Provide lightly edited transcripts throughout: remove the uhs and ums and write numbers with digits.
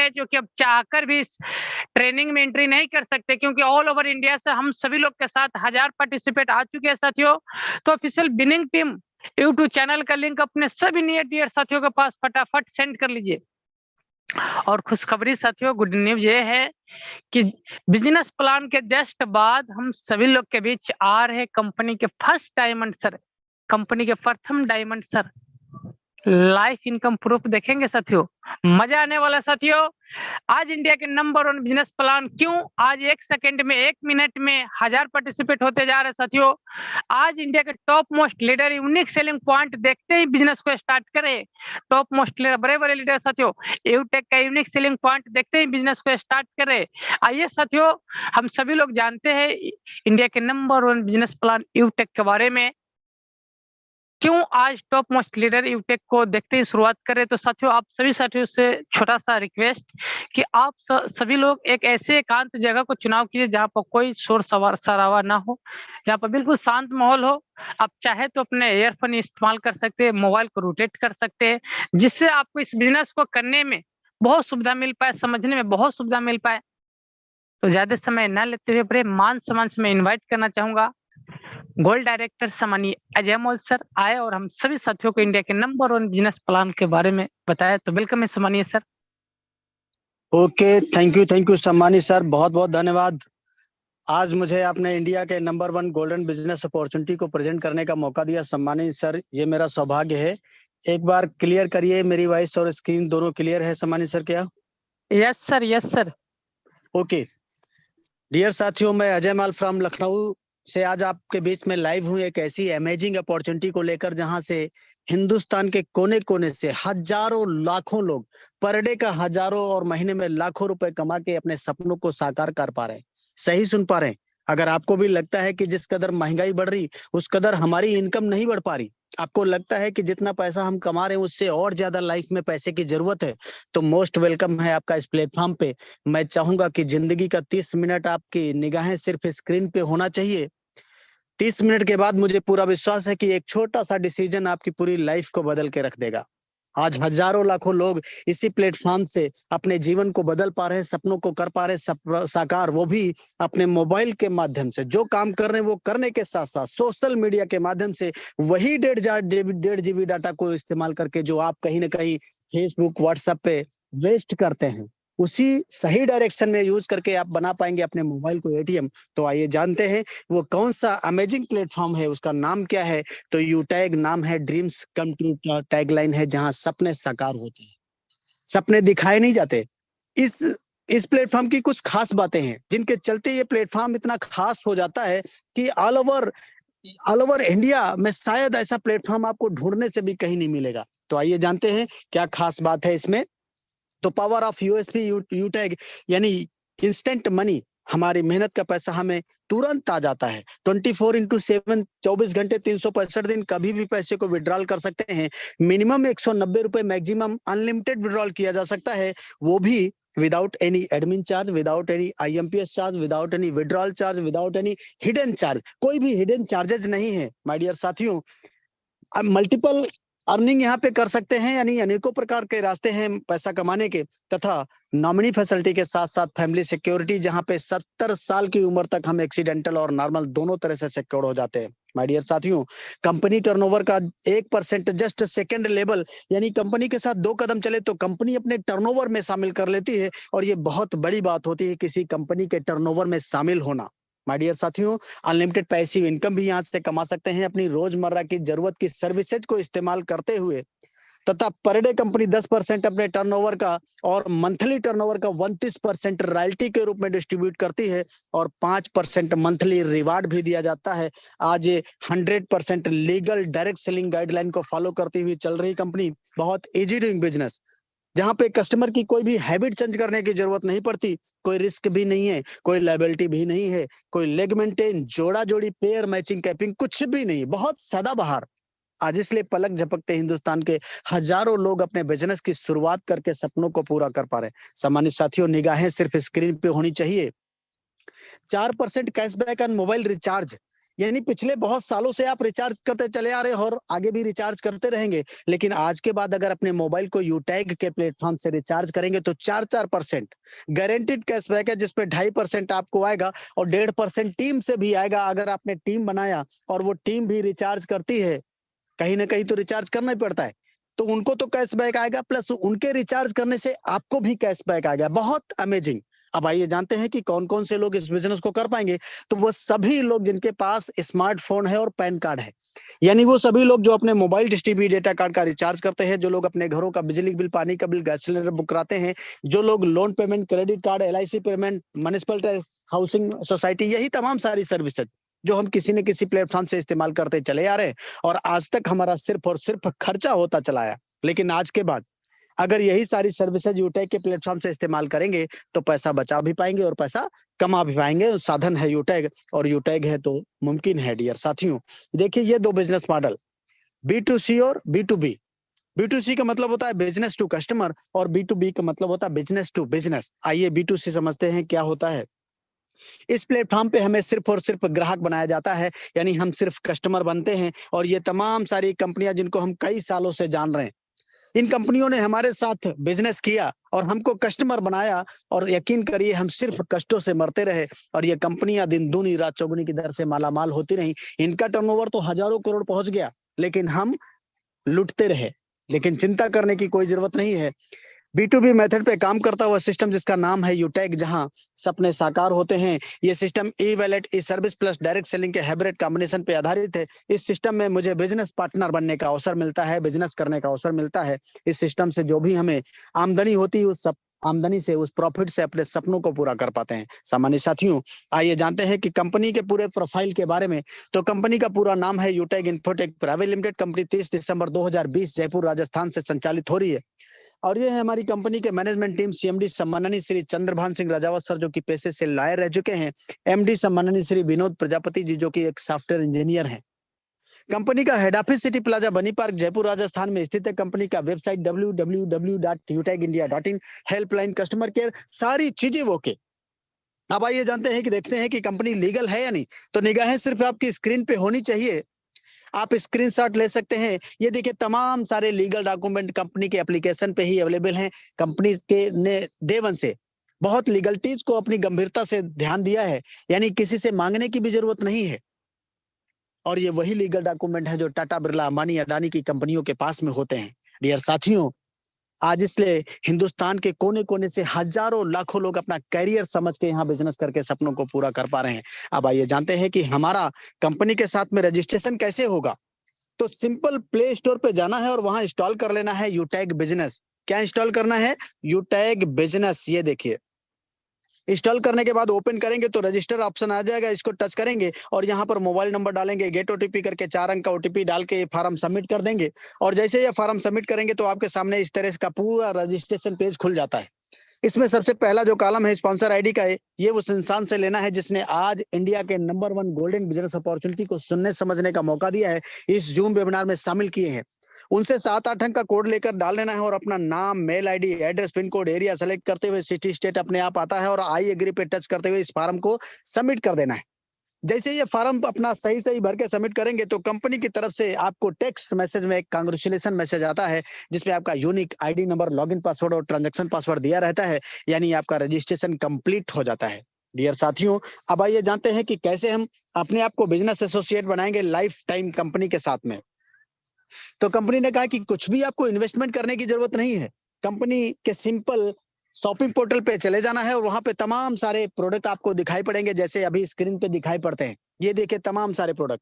हैं जो कि अब चाहकर भी इस ट्रेनिंग में एंट्री नहीं कर सकते, क्योंकि ऑल ओवर इंडिया से हम सभी लोग के साथ 1000 पार्टिसिपेट आ चुके हैं साथियों। तो official winning team YouTube channel का लिंक अपने सभी नियर डियर साथियों के पास फटाफट सेंड कर लीजिए। और खुशखबरी साथियों, गुड न्यूज़ ये है कि बिजनेस प्लान के जस्ट बाद हम सभी लोग के बीच आ रहे कंपनी के फर्स्ट डायमंड सर, कंपनी के प्रथम diamond sir life income proof देखेंगे साथियों। मजा आने वाला साथियों। आज इंडिया के नंबर 1 बिजनेस प्लान क्यों आज 1 सेकंड में 1 मिनट में 1000 पार्टिसिपेट होते जा रहे हैं साथियों। आज इंडिया के top most leader unique selling point देखते ही बिजनेस को स्टार्ट करें। टॉप मोस्ट लीडर, बड़े बड़े लीडर साथियों, यूटेक का यूनिक सेलिंग पॉइंट देखते ही बिजनेस को स्टार्ट करें। आइए साथियों, हम सभी लोग जानते हैं इंडिया के नंबर 1 बिजनेस प्लान यूटेक के बारे में। क्यों आज टॉप मोस्ट लीडर यूटेक को देखते ही शुरुआत करें। तो साथियों, आप सभी साथियों से छोटा सा रिक्वेस्ट कि आप सभी लोग एक ऐसे एकांत जगह को चुनाव कीजिए जहां पर कोई शोर शराबा ना हो, जहां पर बिल्कुल शांत माहौल हो। आप चाहे तो अपने ईयरफोन इस्तेमाल कर सकते हैं, मोबाइल को रोटेट कर सकते हैं, जिससे आपको इस बिजनेस को करने में बहुत सुविधा मिल पाए, समझने में बहुत सुविधा मिल पाए। तो ज्यादा समय न लेते हुए बड़े मान सम्मान से मैं इन्वाइट करना चाहूंगा गोल्ड डायरेक्टर सम्मानीय अजय मौल सर आए और हम सभी साथियों को इंडिया के नंबर 1 बिजनेस प्लान के बारे में बताया। तो वेलकम है सम्मानीय सर। ओके, थैंक यू सम्मानीय सर, बहुत बहुत धन्यवाद। आज मुझे आपने इंडिया के नंबर 1 गोल्डन बिजनेस अपॉर्चुनिटी को प्रेजेंट करने का मौका दिया सम्मानीय सर, ये मेरा सौभाग्य है। एक बार क्लियर करिए, मेरी वॉइस और स्क्रीन दोनों क्लियर है सम्मानीय सर क्या? Yes sir, yes sir. Okay dear साथियों, मैं अजय माल फ्रॉम लखनऊ से आज आपके बीच में लाइव हूँ एक ऐसी अमेजिंग अपॉर्चुनिटी को लेकर जहां से हिंदुस्तान के कोने कोने से हजारों लाखों लोग पर डे का हजारों और महीने में लाखों रुपए कमा के अपने सपनों को साकार कर पा रहे हैं। सही सुन पा रहे हैं। अगर आपको भी लगता है कि जिस कदर महंगाई बढ़ रही उस कदर हमारी इनकम नहीं बढ़ पा रही, आपको लगता है कि जितना पैसा हम कमा रहे हैं उससे और ज्यादा लाइफ में पैसे की जरूरत है, तो मोस्ट वेलकम है आपका इस प्लेटफॉर्म पे। मैं चाहूंगा कि जिंदगी का 30 मिनट आपकी निगाहें सिर्फ स्क्रीन पे होना चाहिए। 30 मिनट के बाद मुझे पूरा विश्वास है कि एक छोटा सा डिसीजन आपकी पूरी लाइफ को बदल के रख देगा। आज हजारों लाखों लोग इसी प्लेटफॉर्म से अपने जीवन को बदल पा रहे हैं, सपनों को कर पा रहे हैं साकार, वो भी अपने मोबाइल के माध्यम से। जो काम कर रहे हैं वो करने के साथ साथ सोशल मीडिया के माध्यम से वही 1.5 GB डाटा को इस्तेमाल करके जो आप कहीं ना कहीं फेसबुक व्हाट्सएप पे वेस्ट करते हैं, उसी सही डायरेक्शन में यूज करके आप बना पाएंगे अपने मोबाइल को एटीएम। तो आइए जानते हैं वो कौन सा अमेजिंग प्लेटफॉर्म है, उसका नाम क्या है। तो यूटैग नाम है, ड्रीम्स कम ट्रू टैगलाइन है, जहां सपने साकार होते हैं, सपने दिखाए नहीं जाते। इस प्लेटफॉर्म की कुछ खास बातें हैं जिनके चलते ये प्लेटफॉर्म इतना खास हो जाता है कि ऑल ओवर इंडिया में शायद ऐसा प्लेटफॉर्म आपको ढूंढने से भी कहीं नहीं मिलेगा। तो आइए जानते हैं क्या खास बात है इसमें। तो पावर ऑफ यूएसपी यूटैग यानी इंस्टेंट मनी, हमारी मेहनत का पैसा हमें तुरंत आ जाता है। 24x7 24 घंटे 365 दिन कभी भी पैसे को विड्रॉल कर सकते हैं। मिनिमम 190 रुपए, मैक्सिमम अनलिमिटेड विड्रॉल किया जा सकता है, वो भी without any admin charge, without any IMPS charge, without any withdrawal charge, without any hidden charge. कोई भी हिडन चार्जेस नहीं है माय डियर साथियों। अब मल्टीपल अर्निंग यहाँ पे कर सकते हैं, यानी अनेकों प्रकार के रास्ते हैं पैसा कमाने के, तथा नॉमिनी फैसिलिटी के साथ साथ फैमिली सिक्योरिटी, जहाँ पे 70 साल की उम्र तक हम एक्सीडेंटल और नॉर्मल दोनों तरह से सिक्योर हो जाते हैं। माय डियर साथियों, कंपनी टर्नओवर का 1% जस्ट सेकंड लेवल, यानी कंपनी के साथ 2 कदम चले तो कंपनी अपने टर्नओवर में शामिल कर लेती है, और ये बहुत बड़ी बात होती है किसी कंपनी के टर्नओवर में शामिल होना। माय डियर साथियों, अनलिमिटेड पैसिव इनकम भी यहाँ से कमा सकते हैं अपनी रोजमर्रा की जरूरत की सर्विसेज को इस्तेमाल करते हुए, तथा पर डे कंपनी 10% अपने टर्नओवर का और मंथली टर्नओवर का 29% रॉयल्टी के रूप में डिस्ट्रीब्यूट करती है, और 5% मंथली रिवार्ड भी दिया जाता है। आज ये 100% लीगल डायरेक्ट सेलिंग गाइडलाइन को फॉलो करती हुई चल रही कंपनी, बहुत इजी डूइंग बिजनेस, जहां पे कस्टमर की कोई भी हैबिट चेंज करने की जरूरत नहीं पड़ती, कोई रिस्क भी नहीं है, कोई लायबिलिटी भी नहीं है, कोई लेग मेंटेन, जोड़ा जोड़ी, पेयर मैचिंग, कैपिंग, कुछ भी नहीं, बहुत सदाबहार। आज इसलिए पलक झपकते हिंदुस्तान के हजारों लोग अपने बिजनेस की शुरुआत करके सपनों को पूरा कर पा रहे हैं। सम्मानित साथियों, निगाहें सिर्फ स्क्रीन पे होनी चाहिए। 4% कैशबैक ऑन मोबाइल रिचार्ज, यानी पिछले बहुत सालों से आप रिचार्ज करते चले आ रहे हैं और आगे भी रिचार्ज करते रहेंगे, लेकिन आज के बाद अगर अपने मोबाइल को यूटैग के प्लेटफॉर्म से रिचार्ज करेंगे तो 4% गारंटीड कैशबैक है, जिसपे 2.5% आपको आएगा और 1.5% टीम से भी आएगा। अगर आपने टीम बनाया और वो टीम भी रिचार्ज करती है, कहीं ना कहीं तो रिचार्ज करना ही पड़ता है, तो उनको तो कैशबैक आएगा, प्लस उनके रिचार्ज करने से आपको भी कैशबैक आएगा। बहुत अमेजिंग। अब आइए जानते हैं कि कौन कौन से लोग इस बिजनेस को कर पाएंगे। तो वो सभी लोग जिनके पास स्मार्टफोन है और पैन कार्ड है, यानी वो सभी लोग जो अपने mobile dish TV data card का रिचार्ज करते हैं, जो लोग अपने घरों का बिजली बिल, पानी का बिल, गैस सिलेंडर बुक कराते हैं, जो लोग loan payment, credit card, LIC payment, municipal tax, housing society, यही तमाम सारी सर्विसेज जो हम किसी न किसी प्लेटफॉर्म से इस्तेमाल करते चले आ रहे हैं और आज तक हमारा सिर्फ और सिर्फ खर्चा होता चला आया। लेकिन आज के बाद अगर यही सारी सर्विसेज यूटैग के प्लेटफॉर्म से इस्तेमाल करेंगे तो पैसा बचा भी पाएंगे और पैसा कमा भी पाएंगे। साधन है यूटैग और यूटैग है तो मुमकिन है। डियर साथियों, देखिए ये दो बिजनेस मॉडल, B2C और B2B। B2C का मतलब होता है बिजनेस टू कस्टमर और B2B का मतलब होता है बिजनेस टू बिजनेस। आइए B2C समझते हैं क्या होता है। इस प्लेटफॉर्म पे हमें सिर्फ और सिर्फ ग्राहक बनाया जाता है, यानी हम सिर्फ कस्टमर बनते हैं और ये तमाम सारी कंपनियां जिनको हम कई सालों से जान रहे हैं, इन कंपनियों ने हमारे साथ बिजनेस किया और हमको कस्टमर बनाया और यकीन करिए हम सिर्फ कष्टों से मरते रहे और ये कंपनियां दिन दूनी रात चौगुनी की दर से मालामाल होती रही। इनका टर्नओवर तो हजारों करोड़ पहुंच गया, लेकिन हम लुटते रहे। लेकिन चिंता करने की कोई जरूरत नहीं है। B2B मेथड पे काम करता हुआ सिस्टम जिसका नाम है यूटैग, जहां सपने साकार होते हैं। ये सिस्टम ई वैलेट, ई सर्विस प्लस डायरेक्ट सेलिंग के हाइब्रिड कॉम्बिनेशन पे आधारित है। इस सिस्टम में मुझे बिजनेस पार्टनर बनने का अवसर मिलता है, बिजनेस करने का अवसर मिलता है। इस सिस्टम से जो भी हमें आमदनी होती है उस सब आमदनी से, उस प्रॉफिट से अपने सपनों को पूरा कर पाते हैं। सामान्य साथियों, आइए जानते हैं कि कंपनी के पूरे प्रोफाइल के बारे में। तो कंपनी का पूरा नाम है यूटैग इन्फोटेक प्राइवेट लिमिटेड। कंपनी 30 दिसंबर 2020 जयपुर राजस्थान से संचालित हो रही है और ये है हमारी कंपनी के मैनेजमेंट टीम। CMD सम्माननीय श्री चंद्रभान सिंह राजावत सर, जो कि पेशे से लॉयर रह चुके हैं। MD सम्माननीय श्री विनोद प्रजापति जी, जो कि एक सॉफ्टवेयर इंजीनियर हैं। कंपनी का हेड ऑफिस सिटी प्लाजा बनी पार्क जयपुर राजस्थान में स्थित है। कंपनी का website www.utagindia.in, helpline, customer care, सारी चीजें वो के। अब आइए जानते हैं कि देखते हैं कि कंपनी लीगल है या नहीं। तो निगाहें सिर्फ आपकी स्क्रीन पे होनी चाहिए, आप स्क्रीनशॉट ले सकते हैं। ये देखिए तमाम सारे लीगल डॉक्यूमेंट कंपनी के एप्लीकेशन पे ही अवेलेबल हैं। कंपनी के ने डे वन से बहुत लीगलिटीज को अपनी गंभीरता से ध्यान दिया है, यानी किसी से मांगने की भी जरूरत नहीं है। और ये वही लीगल डॉक्यूमेंट है जो टाटा, बिरला, अंबानी, अडानी की कंपनियों के पास में होते हैं। डियर साथियों, आज इसलिए हिंदुस्तान के कोने कोने से हजारों लाखों लोग अपना कैरियर समझ के यहाँ बिजनेस करके सपनों को पूरा कर पा रहे हैं। अब आइए जानते हैं कि हमारा कंपनी के साथ में रजिस्ट्रेशन कैसे होगा। तो सिंपल प्ले स्टोर पे जाना है और वहां इंस्टॉल कर लेना है यूटैग बिजनेस। क्या इंस्टॉल करना है? यूटैग बिजनेस। ये देखिए, इंस्टॉल करने के बाद ओपन करेंगे तो रजिस्टर ऑप्शन आ जाएगा, इसको टच करेंगे और यहाँ पर मोबाइल नंबर डालेंगे, गेट OTP करके 4 अंक का OTP डाल के फॉर्म सबमिट कर देंगे। और जैसे ये फॉर्म सबमिट करेंगे तो आपके सामने इस तरह का पूरा रजिस्ट्रेशन पेज खुल जाता है। इसमें सबसे पहला जो कॉलम है स्पॉन्सर आईडी का है, ये उस इंसान से लेना है जिसने आज इंडिया के नंबर 1 गोल्डन बिजनेस अपॉर्चुनिटी को सुनने समझने का मौका दिया है, इस जूम वेबिनार में शामिल किए हैं। उनसे 7-8 अंक का कोड लेकर डाल लेना है और अपना नाम, mail ID, address, pin code, area select करते हुए सिटी स्टेट अपने आप आता है और आई एग्री पे टच करते हुए इस फॉर्म को सबमिट कर देना है। जैसे ये फॉर्म अपना सही सही भर के सबमिट करेंगे तो कंपनी की तरफ से आपको टेक्स्ट मैसेज में एक कांग्रेचुलेशन मैसेज आता है, जिसमें आपका unique ID number, login password और ट्रांजैक्शन पासवर्ड दिया रहता है, यानी आपका रजिस्ट्रेशन कंप्लीट हो जाता है। डियर साथियों, अब आइए जानते हैं कि कैसे हम अपने आप को बिजनेस एसोसिएट बनाएंगे लाइफ टाइम कंपनी के साथ में। तो कंपनी ने कहा कि कुछ भी आपको इन्वेस्टमेंट करने की जरूरत नहीं है। कंपनी के सिंपल शॉपिंग पोर्टल पे चले जाना है और वहां पे तमाम सारे प्रोडक्ट आपको दिखाई पड़ेंगे, जैसे अभी स्क्रीन पे दिखाई पड़ते हैं। ये देखिए तमाम सारे प्रोडक्ट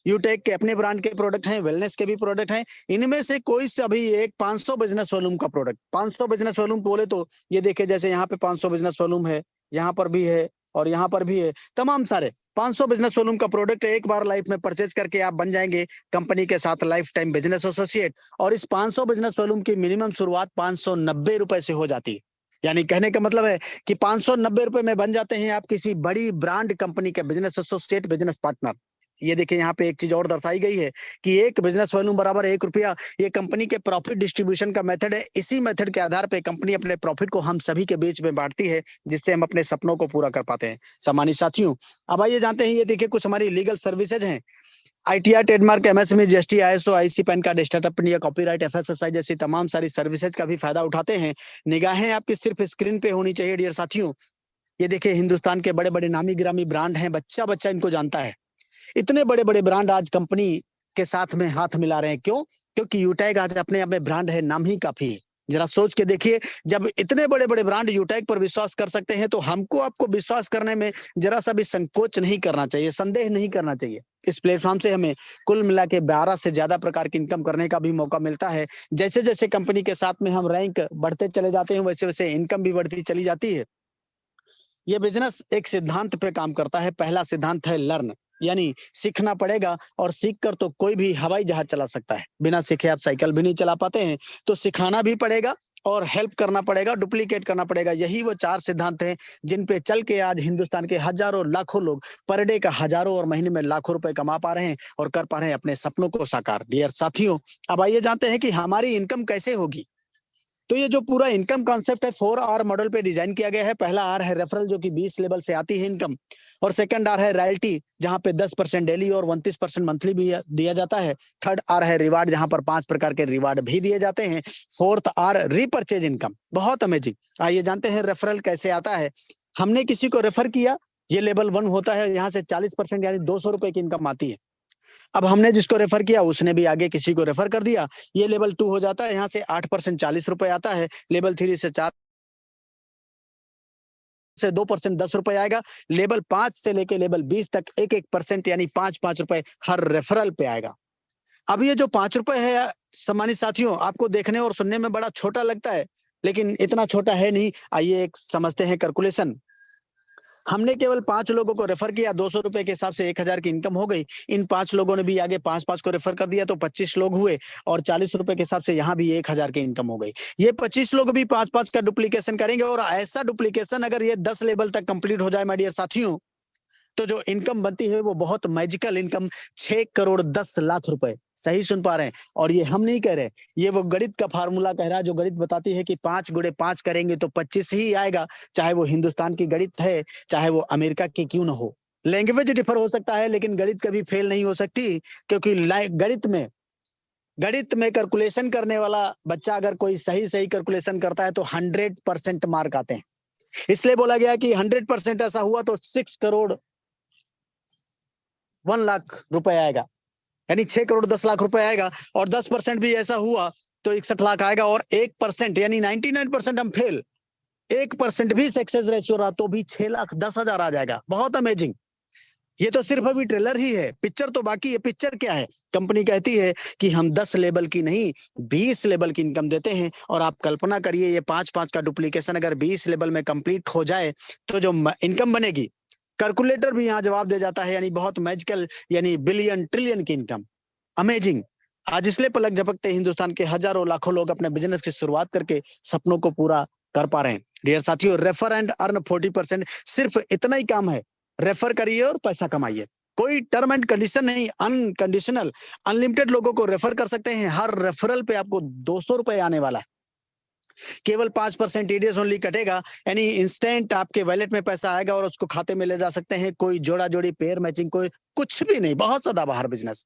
यूटेक के अपने ब्रांड के प्रोडक्ट हैं, वेलनेस के भी प्रोडक्ट हैं। इनमें से कोई से अभी एक 500 बिजनेस वॉल्यूम का प्रोडक्ट, 500 बिजनेस वॉल्यूम बोले तो ये देखिए, जैसे यहाँ पे 500 बिजनेस वॉल्यूम है, यहाँ पर भी है और यहाँ पर भी है। तमाम सारे 500 बिजनेस वॉल्यूम का प्रोडक्ट एक बार लाइफ में परचेज करके आप बन जाएंगे कंपनी के साथ लाइफ टाइम बिजनेस एसोसिएट। और इस 500 बिजनेस वॉल्यूम की मिनिमम शुरुआत 590 रुपए से हो जाती है। यानी कहने का मतलब है कि 590 रुपए में बन जाते हैं आप किसी बड़ी ब्रांड कंपनी के बिजनेस एसोसिएट, बिजनेस पार्टनर। ये देखिए यहाँ पे एक चीज और दर्शाई गई है कि एक बिजनेस वॉल्यूम बराबर 1 रुपया। ये कंपनी के प्रॉफिट डिस्ट्रीब्यूशन का मेथड है। इसी मेथड के आधार पे कंपनी अपने प्रॉफिट को हम सभी के बीच में बांटती है, जिससे हम अपने सपनों को पूरा कर पाते हैं। सम्मानित साथियों, अब आइए जानते हैं, ये देखिए कुछ हमारी लीगल सर्विसेज हैं। ITR, trademark, MSME, GST, ISO, IC, pan card, startup India, copyright, FSSAI जैसी तमाम सारी सर्विसेज का भी फायदा उठाते हैं। निगाहें आपकी सिर्फ स्क्रीन पे होनी चाहिए डियर साथियों। ये देखिए हिंदुस्तान के बड़े बड़े नामी गिरामी ब्रांड हैं, बच्चा बच्चा इनको जानता है। इतने बड़े बड़े ब्रांड आज कंपनी के साथ में हाथ मिला रहे हैं। क्यों? क्योंकि यूटैग आज अपने आप में ब्रांड है, नाम ही काफी है। जरा सोच के देखिए, जब इतने बड़े बड़े ब्रांड यूटैग पर विश्वास कर सकते हैं, तो हमको आपको विश्वास करने में जरा सा भी संकोच नहीं करना चाहिए, संदेह नहीं करना चाहिए। इस प्लेटफॉर्म से हमें कुल मिला के 12 से ज्यादा प्रकार की इनकम करने का भी मौका मिलता है। जैसे जैसे कंपनी के साथ में हम रैंक बढ़ते चले जाते हैं, वैसे वैसे इनकम भी बढ़ती चली जाती है। ये बिजनेस एक सिद्धांत पे काम करता है। पहला सिद्धांत है लर्न, यानी सीखना पड़ेगा, और सीख कर तो कोई भी हवाई जहाज चला सकता है। बिना सीखे आप साइकिल भी नहीं चला पाते हैं। तो सिखाना भी पड़ेगा और हेल्प करना पड़ेगा, डुप्लीकेट करना पड़ेगा। यही वो 4 सिद्धांत हैं जिन पे चल के आज हिंदुस्तान के हजारों लाखों लोग पर डे का हजारों और महीने में लाखों रुपए कमा पा रहे हैं और कर पा रहे हैं अपने सपनों को साकार। डियर साथियों, अब आइए जानते हैं कि हमारी इनकम कैसे होगी। तो ये जो पूरा इनकम कॉन्सेप्ट है 4R मॉडल पे डिजाइन किया गया है। पहला आर है रेफरल, जो कि 20 लेवल से आती है इनकम, और सेकंड आर है रॉयल्टी, जहां पे 10% डेली और 29% मंथली भी दिया जाता है। थर्ड आर है रिवार्ड, जहां पर 5 प्रकार के रिवार्ड भी दिए जाते हैं। Fourth or repurchase income. बहुत अमेजिंग। आइए जानते हैं रेफरल कैसे आता है। हमने किसी को रेफर किया, ये लेवल 1 होता है, यहाँ से 40% यानी 200 रुपए की इनकम आती है। अब हमने जिसको रेफर किया उसने भी आगे किसी को रेफर कर दिया, ये लेवल 2 हो जाता है। यहाँ से 8% 40 रुपए आता है। लेवल 3 से 4 से 2% 10 रुपए आएगा। लेवल 5 से लेके लेवल 20 तक 1% यानी 5 रुपए हर रेफरल पे आएगा। अब ये जो 5 रुपए है, सम्मानित साथियों, आपको देखने और सुनने में बड़ा छोटा लगता है, लेकिन इतना छोटा है नहीं। आइए एक समझते हैं कैलकुलेशन। हमने केवल 5 लोगों को रेफर किया, 200 रुपए के हिसाब से 1000 की इनकम हो गई। इन 5 लोगों ने भी आगे 5 को रेफर कर दिया, तो 25 लोग हुए, और 40 रुपए के हिसाब से यहाँ भी 1000 की इनकम हो गई। ये 25 लोग भी 5 का डुप्लीकेशन करेंगे, और ऐसा डुप्लीकेशन अगर ये 10 लेवल तक कंप्लीट हो जाए माय डियर साथियों, तो जो इनकम बनती है वो बहुत मैजिकल इनकम, 6 करोड़ 10 लाख रुपए। सही सुन पा रहे हैं। और ये हम नहीं कह रहे, ये वो गणित का फार्मूला कह रहा है, जो गणित बताती है कि 5 गुणे 5 करेंगे तो 25 ही आएगा। चाहे वो हिंदुस्तान की गणित है, चाहे वो अमेरिका की क्यों ना हो। लैंग्वेज डिफर हो सकता है, लेकिन गणित कभी फेल नहीं हो सकती, क्योंकि गणित में कैलकुलेशन करने वाला बच्चा अगर कोई सही सही कैलकुलेशन करता है तो 100% मार्क आते हैं। इसलिए बोला गया कि 100% ऐसा हुआ तो 6 करोड़ 1 लाख रुपए आएगा, यानी 6 करोड़ 10 लाख रुपए आएगा। और 10% भी ऐसा हुआ तो 61 लाख आएगा। और 1% यानी 99% हम फेल, 1% भी सक्सेस रेशियो रहा तो भी 6 लाख 10 हजार आ जाएगा। बहुत अमेजिंग। ये तो सिर्फ अभी ट्रेलर ही है, पिक्चर तो बाकी है। पिक्चर क्या है? कंपनी कहती है कि हम 10 लेवल की नहीं 20 लेवल की इनकम देते हैं। और आप कल्पना करिए, ये 5 का डुप्लीकेशन अगर 20 लेवल में कंप्लीट हो जाए तो जो इनकम बनेगी, कैलकुलेटर भी यहाँ जवाब दे जाता है, यानी बहुत मैजिकल, यानी बिलियन ट्रिलियन की इनकम। अमेजिंग। आज इसलिए पलक झपकते हिंदुस्तान के हजारों लाखों लोग अपने बिजनेस की शुरुआत करके सपनों को पूरा कर पा रहे हैं। डियर साथियों, रेफर एंड अर्न 40%, सिर्फ इतना ही काम है। रेफर करिए और पैसा कमाइए। कोई टर्म एंड कंडीशन नहीं, अनकंडीशनल, अनलिमिटेड लोगों को रेफर कर सकते हैं। हर रेफरल पे आपको 200 रुपए आने वाला है। केवल 5% टीडीएस ओनली कटेगा, यानी इंस्टेंट आपके वॉलेट में पैसा आएगा और उसको खाते में ले जा सकते हैं। कोई जोड़ा जोड़ी, पेयर मैचिंग, कोई कुछ भी नहीं। बहुत सदाबहार बिजनेस।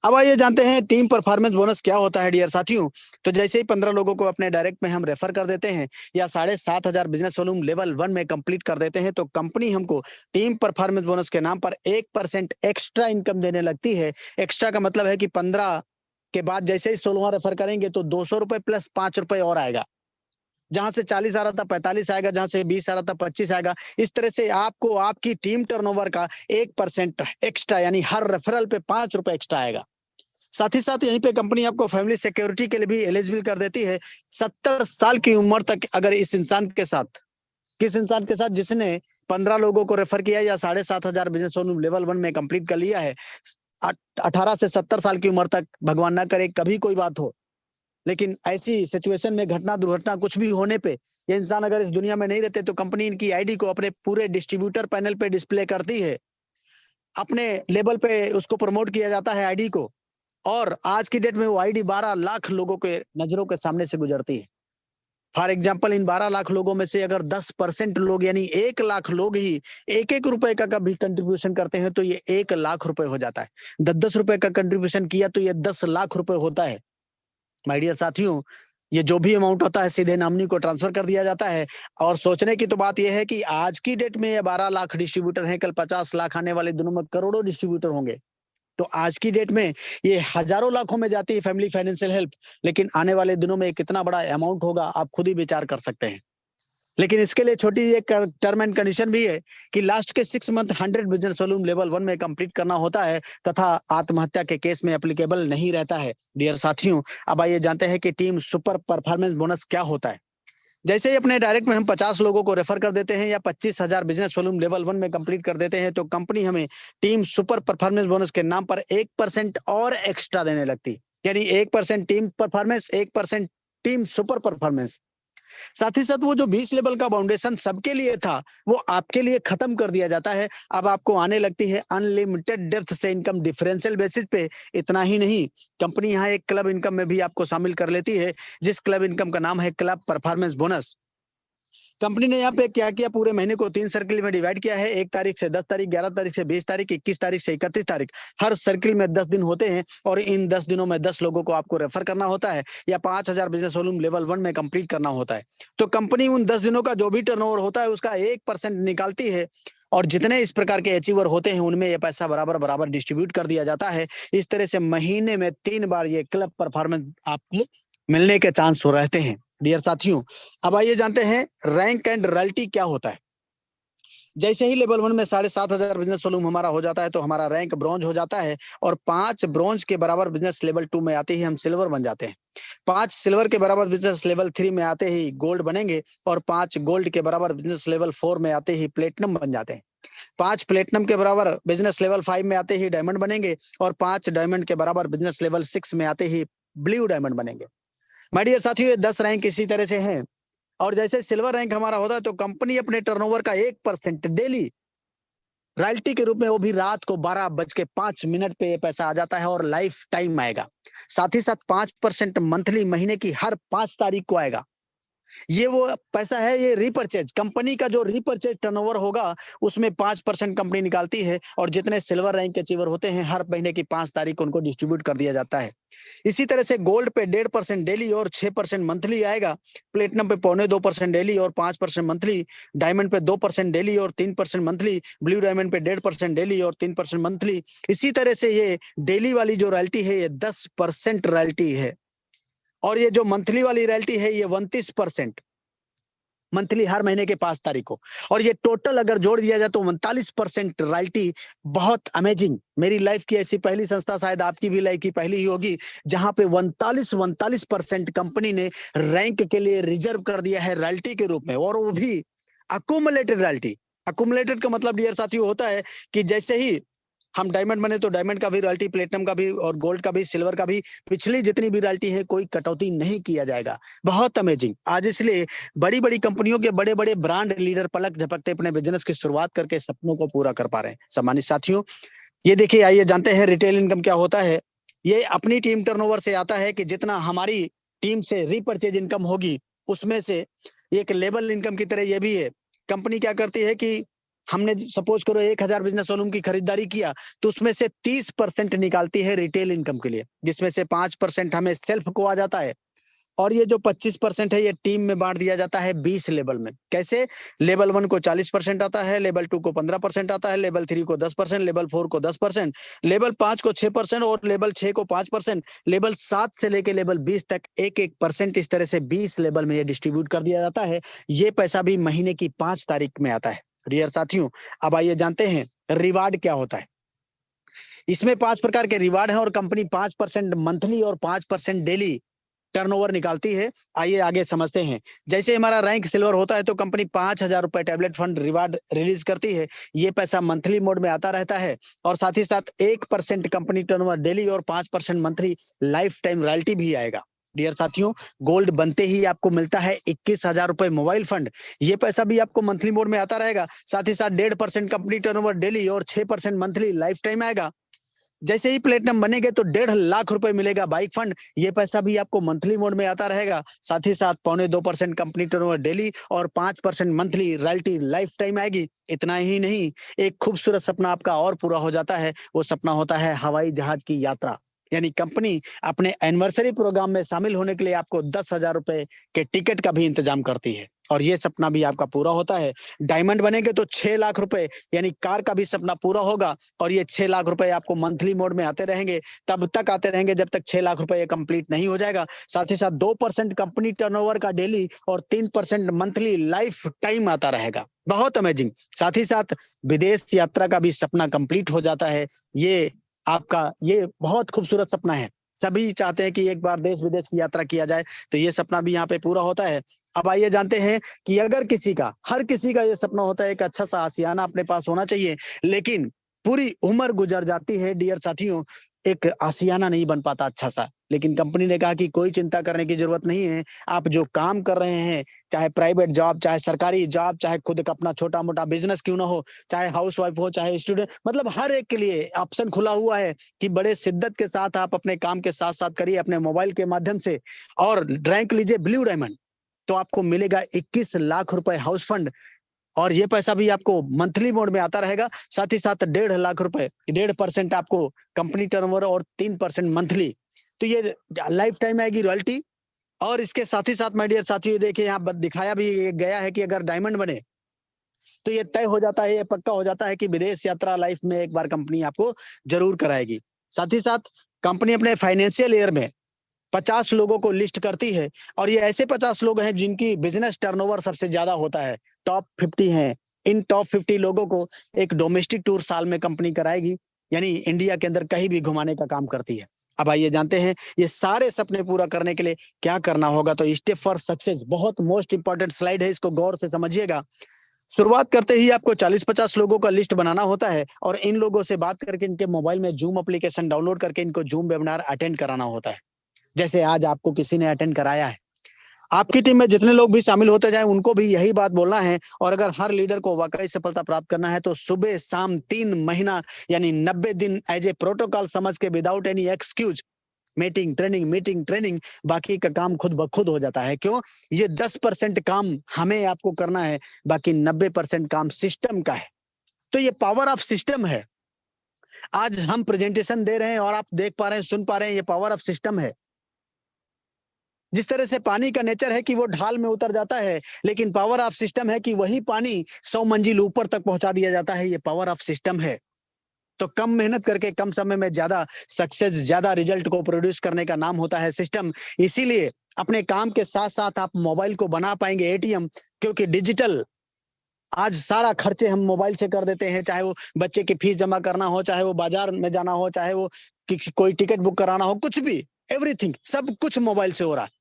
अब आइए जानते हैं टीम परफॉर्मेंस बोनस क्या होता है डियर साथियों। तो जैसे ही 15 लोगों को अपने डायरेक्ट में हम रेफर कर देते हैं, या 7,500 बिजनेस वॉल्यूम लेवल 1 में कंप्लीट कर देते हैं, तो कंपनी हमको टीम परफॉर्मेंस बोनस के नाम पर 1% एक्स्ट्रा इनकम देने लगती है। एक्स्ट्रा का मतलब है कि 15 के बाद जैसे ही 16वां रेफर करेंगे तो 200 रुपए प्लस 5 रुपए और आएगा। जहां से 40 आ रहा था 45 आएगा, जहां से 20 आ रहा था 25 आएगा। इस तरह से आपको आपकी टीम टर्नओवर का 1% एक्स्ट्रा, यानी हर रेफरल पे 5 रुपए एक्स्ट्रा आएगा। साथ ही साथ यहीं पे कंपनी आपको फैमिली सिक्योरिटी के लिए भी एलिजिबल कर देती है। 70 साल की उम्र तक अगर इस इंसान के साथ, किस इंसान के साथ? जिसने 15 लोगों को रेफर किया या 7,500 बिजनेस वॉल्यूम लेवल 1 में कंप्लीट कर लिया है। 18 से 70 साल की उम्र तक, भगवान ना करे कभी कोई बात हो, लेकिन ऐसी सिचुएशन में, घटना दुर्घटना कुछ भी होने पे, ये इंसान अगर इस दुनिया में नहीं रहते, तो कंपनी इनकी आईडी को अपने पूरे डिस्ट्रीब्यूटर पैनल पे डिस्प्ले करती है। अपने लेवल पे उसको प्रमोट किया जाता है आईडी को, और आज की डेट में वो आईडी 12 लाख लोगों के नजरों के सामने से गुजरती है। फॉर एग्जाम्पल इन 12 लाख लोगों में से अगर 10% लोग यानी 1 लाख लोग ही 1-1 रुपए का भी कंट्रीब्यूशन करते हैं तो ये 1 लाख रुपए हो जाता है। 10-10 रुपए का कंट्रीब्यूशन किया तो ये 10 लाख रुपए होता है। माय डियर साथियों, ये जो भी अमाउंट होता है सीधे नॉमिनी को ट्रांसफर कर दिया जाता है। और सोचने की तो बात यह है कि आज की डेट में ये 12 लाख डिस्ट्रीब्यूटर हैं, कल 50 लाख, आने वाले दिनों में करोड़ों डिस्ट्रीब्यूटर होंगे। तो आज की डेट में ये हजारों लाखों में जाती है फैमिली फाइनेंशियल हेल्प, लेकिन आने वाले दिनों में कितना बड़ा अमाउंट होगा आप खुद ही विचार कर सकते हैं। लेकिन इसके लिए छोटी एक टर्म एंड कंडीशन भी है कि लास्ट के 6 मंथ 100 बिजनेस वॉल्यूम लेवल 1 में कंप्लीट करना होता है तथा आत्महत्या के केस में एप्लीकेबल नहीं रहता है। डियर साथियों, अब आइए जानते हैं कि टीम सुपर परफॉर्मेंस बोनस क्या होता है। जैसे ही अपने डायरेक्ट में हम 50 लोगों को रेफर कर देते हैं या 25,000 बिजनेस वॉल्यूम लेवल 1 में कंप्लीट कर देते हैं तो कंपनी हमें टीम सुपर परफॉर्मेंस बोनस के नाम पर 1% और एक्स्ट्रा देने लगती है। यानी 1% team performance, 1% team super performance. साथ ही साथ वो जो 20 लेवल का फाउंडेशन सबके लिए था वो आपके लिए खत्म कर दिया जाता है। अब आपको आने लगती है अनलिमिटेड डेप्थ से इनकम डिफरेंशियल बेसिस पे। इतना ही नहीं, कंपनी यहाँ एक क्लब इनकम में भी आपको शामिल कर लेती है, जिस क्लब इनकम का नाम है क्लब परफॉर्मेंस बोनस। कंपनी ने यहाँ पे क्या किया, पूरे महीने को 3 सर्किल में डिवाइड किया है। 1 तारीख से 10 तारीख, 11 तारीख से 20 तारीख, 21 तारीख से 31 तारीख। हर सर्किल में 10 दिन होते हैं और इन 10 दिनों में 10 लोगों को आपको रेफर करना होता है या 5,000 बिजनेस वॉल्यूम लेवल 1 में कंप्लीट करना होता है। तो कंपनी उन 10 दिनों का जो भी टर्नओवर होता है उसका 1% निकालती है और जितने इस प्रकार के अचीवर होते हैं उनमें ये पैसा बराबर बराबर डिस्ट्रीब्यूट कर दिया जाता है। इस तरह से महीने में 3 बार ये क्लब परफॉर्मेंस आपको मिलने के चांस हो रहते हैं। डियर साथियों, अब आइए जानते हैं रैंक एंड रॉयल्टी क्या होता है। जैसे ही लेवल 1 में 7,500 बिजनेस वॉल्यूम हमारा हो जाता है तो हमारा रैंक ब्रॉन्ज हो जाता है और 5 ब्रॉन्ज के बराबर बिजनेस लेवल 2 में आते ही हम सिल्वर बन जाते हैं। 5 सिल्वर के बराबर बिजनेस लेवल 3 में आते ही गोल्ड बनेंगे और 5 गोल्ड के बराबर बिजनेस लेवल 4 में आते ही प्लेटिनम बन जाते हैं। 5 प्लेटिनम के बराबर बिजनेस लेवल 5 में आते ही डायमंड बनेंगे और 5 डायमंड के बराबर बिजनेस लेवल 6 में आते ही ब्लू डायमंड बनेंगे। माय डियर साथियों, ये 10 रैंक इसी तरह से हैं। और जैसे सिल्वर रैंक हमारा होता है तो कंपनी अपने टर्नओवर का 1% डेली रॉयल्टी के रूप में, वो भी रात को 12:05 पे ये पैसा आ जाता है और लाइफ टाइम आएगा। साथ ही साथ 5% मंथली महीने की हर 5 तारीख को आएगा। ये वो पैसा है, ये रीपरचेज, कंपनी का जो रीपरचेज टर्नओवर होगा उसमें 5% कंपनी निकालती है और जितने सिल्वर रैंक के अचीवर होते हैं हर महीने की 5 तारीख को उनको डिस्ट्रीब्यूट कर दिया जाता है। इसी तरह से गोल्ड पे 1.5% डेली और 6% मंथली आएगा। प्लेटिनम पे 0.25% डेली और 5% मंथली। डायमंड पे 2% डेली और 3% मंथली। ब्लू डायमंड पे 1.5% डेली और 3% मंथली। इसी तरह से ये डेली वाली जो रॉयल्टी है ये 10% रॉयल्टी है और ये जो मंथली वाली रॉयल्टी है ये 29% मंथली हर महीने के 5 तारीख को। और ये टोटल अगर जोड़ दिया जाए तो 39% रॉयल्टी। बहुत अमेजिंग। मेरी लाइफ की ऐसी पहली संस्था, शायद आपकी भी लाइफ की पहली ही होगी, जहां पे 39% कंपनी ने रैंक के लिए रिजर्व कर दिया है रॉयल्टी के रूप में, और वो भी अकुमुलेटेड रॉयल्टी। अकुमुलेटेड का मतलब डियर साथियों होता है कि जैसे ही हम डायमंड बने तो डायमंड का भी रॉयल्टी, प्लेटिनम का भी और गोल्ड का भी, सिल्वर का भी, पिछली जितनी भी रॉयल्टी है कोई कटौती नहीं किया जाएगा। बहुत अमेजिंग। आज इसलिए बड़ी बड़ी कंपनियों के बड़े बड़े ब्रांड लीडर पलक झपकते अपने बिजनेस की शुरुआत करके सपनों को पूरा कर पा रहे हैं। सम्मानित साथियों, ये देखिए, आइए जानते हैं रिटेल इनकम क्या होता है। ये अपनी टीम टर्नओवर से आता है कि जितना हमारी टीम से रीपरचेज इनकम होगी उसमें से एक लेवल इनकम की तरह ये भी है। कंपनी क्या करती है कि हमने सपोज करो 1,000 बिजनेस वॉल्यूम की खरीदारी किया तो उसमें से 30% निकालती है रिटेल इनकम के लिए, जिसमें से 5% हमें सेल्फ को आ जाता है और ये जो 25% है ये टीम में बांट दिया जाता है 20 लेवल में। कैसे? लेवल 1 को 40% आता है, लेवल 2 को 15% आता है, लेवल 3 को 10%, लेवल 4 को 10%, लेवल 5 को 6% और लेवल 6 को 5%, लेवल 7 से लेके लेवल 20 तक 1-1%। इस तरह से 20 लेवल में ये डिस्ट्रीब्यूट कर दिया जाता है। ये पैसा भी महीने की 5 तारीख में आता है। डियर साथियों, अब आइए जानते हैं रिवार्ड क्या होता है। इसमें 5 प्रकार के रिवार्ड हैं और कंपनी 5% मंथली और 5% डेली टर्नओवर निकालती है। आइए आगे समझते हैं। जैसे हमारा रैंक सिल्वर होता है तो कंपनी 5,000 रुपए टैबलेट फंड रिवार्ड रिलीज करती है। ये पैसा मंथली मोड में आता रहता है और साथ ही साथ 1% कंपनी टर्नओवर डेली और 5% मंथली लाइफ टाइम रॉयल्टी भी आएगा। डियर साथियों, गोल्ड बनते ही आपको मिलता है 21,000 रुपए मोबाइल फंड। ये पैसा भी आपको मंथली मोड में आता रहेगा। साथ ही साथ 1.5% कंपनी टर्नओवर डेली और 6% मंथली लाइफ टाइम आएगा। जैसे ही प्लेटिनम बनेंगे तो 1.5 लाख रुपए मिलेगा बाइक फंड। ये पैसा भी आपको मंथली मोड में आता रहेगा। साथ ही साथ 1.25% कंपनी टर्नओवर डेली और 5% मंथली रॉयल्टी लाइफ टाइम आएगी। इतना ही नहीं, एक खूबसूरत सपना आपका और पूरा हो जाता है। वो सपना होता है हवाई जहाज की यात्रा। यानी कंपनी अपने एनिवर्सरी प्रोग्राम में शामिल होने के लिए आपको 10,000 रुपए के टिकट का भी इंतजाम करती है, और ये सपना भी आपका पूरा होता है। डायमंड बनेंगे तो 6 लाख रुपए यानी कार का भी सपना पूरा होगा, और ये 6 लाख रुपए आपको मंथली मोड में आते रहेंगे। तब तक आते रहेंगे जब तक 6 लाख रुपए ये कंप्लीट नहीं हो जाएगा। साथ ही साथ 2% कंपनी टर्नओवर का डेली और 3% मंथली लाइफ टाइम आता रहेगा। बहुत अमेजिंग। साथ ही साथ विदेश यात्रा का भी सपना कंप्लीट हो जाता है। ये आपका ये बहुत खूबसूरत सपना है। सभी चाहते हैं कि एक बार देश विदेश की यात्रा किया जाए, तो ये सपना भी यहाँ पे पूरा होता है। अब आइए जानते हैं कि अगर हर किसी का ये सपना होता है, एक अच्छा सा आशियाना अपने पास होना चाहिए, लेकिन पूरी उम्र गुजर जाती है डियर साथियों, एक आशियाना नहीं बन पाता अच्छा सा। लेकिन कंपनी ने कहा कि कोई चिंता करने की जरूरत नहीं है। आप जो काम कर रहे हैं, चाहे प्राइवेट जॉब, चाहे सरकारी जॉब, चाहे खुद का अपना छोटा मोटा बिजनेस क्यों ना हो, चाहे हाउस वाइफ हो, चाहे स्टूडेंट, मतलब हर एक के लिए ऑप्शन खुला हुआ है कि बड़े शिद्दत के साथ आप अपने काम के साथ साथ करिए अपने मोबाइल के माध्यम से, और रैंक लीजिए ब्लू डायमंड, तो आपको मिलेगा 21 लाख रुपए हाउस फंड, और ये पैसा भी आपको मंथली मोड में आता रहेगा। साथ ही साथ 1.5 लाख रुपए, 1.5% आपको कंपनी टर्नओवर और 3% मंथली, तो ये लाइफ टाइम आएगी रॉयल्टी। और इसके साथ ही साथ माय डियर साथियों, ये देखिए यहाँ दिखाया भी गया है कि अगर डायमंड बने तो ये तय हो जाता है, ये पक्का हो जाता है कि विदेश यात्रा लाइफ में एक बार कंपनी आपको जरूर कराएगी। साथ ही साथ कंपनी अपने फाइनेंशियल ईयर में 50 लोगों को लिस्ट करती है, और ये ऐसे 50 लोग हैं जिनकी बिजनेस टर्नओवर सबसे ज्यादा होता है, टॉप 50 हैं। इन टॉप 50 लोगों को एक डोमेस्टिक टूर साल में कंपनी कराएगी, यानी इंडिया के अंदर कहीं भी घुमाने का काम करती है। अब आइए जानते हैं ये सारे सपने पूरा करने के लिए क्या करना होगा। तो स्टेप फॉर सक्सेस बहुत मोस्ट इंपॉर्टेंट स्लाइड है, इसको गौर से समझिएगा। शुरुआत करते ही आपको 40-50 लोगों का लिस्ट बनाना होता है, और इन लोगों से बात करके इनके मोबाइल में जूम एप्लीकेशन डाउनलोड करके इनको जूम वेबिनार अटेंड कराना होता है। जैसे आज आपको किसी ने अटेंड कराया है, आपकी टीम में जितने लोग भी शामिल होते जाएं उनको भी यही बात बोलना है। और अगर हर लीडर को वाकई सफलता प्राप्त करना है तो सुबह शाम 3 महीना यानी 90 दिन एज ए प्रोटोकॉल समझ के without any excuse meeting training, बाकी का काम खुद ब खुद हो जाता है। क्यों? ये 10% काम हमें आपको करना है, बाकी 90% काम सिस्टम का है। तो ये पावर ऑफ सिस्टम है। आज हम प्रेजेंटेशन दे रहे हैं और आप देख पा रहे हैं, सुन पा रहे हैं, ये पावर ऑफ सिस्टम है। जिस तरह से पानी का नेचर है कि वो ढाल में उतर जाता है, लेकिन पावर ऑफ सिस्टम है कि वही पानी 100 मंजिल ऊपर तक पहुंचा दिया जाता है। ये पावर ऑफ सिस्टम है। तो कम मेहनत करके कम समय में ज्यादा सक्सेस, ज्यादा रिजल्ट को प्रोड्यूस करने का नाम होता है सिस्टम। इसीलिए अपने काम के साथ साथ आप मोबाइल को बना पाएंगे एटीएम, क्योंकि डिजिटल आज सारा खर्चे हम मोबाइल से कर देते हैं। चाहे वो बच्चे की फीस जमा करना हो, चाहे वो बाजार में जाना हो, चाहे वो कोई टिकट बुक कराना हो, कुछ भी, एवरीथिंग, सब कुछ मोबाइल से हो रहा है।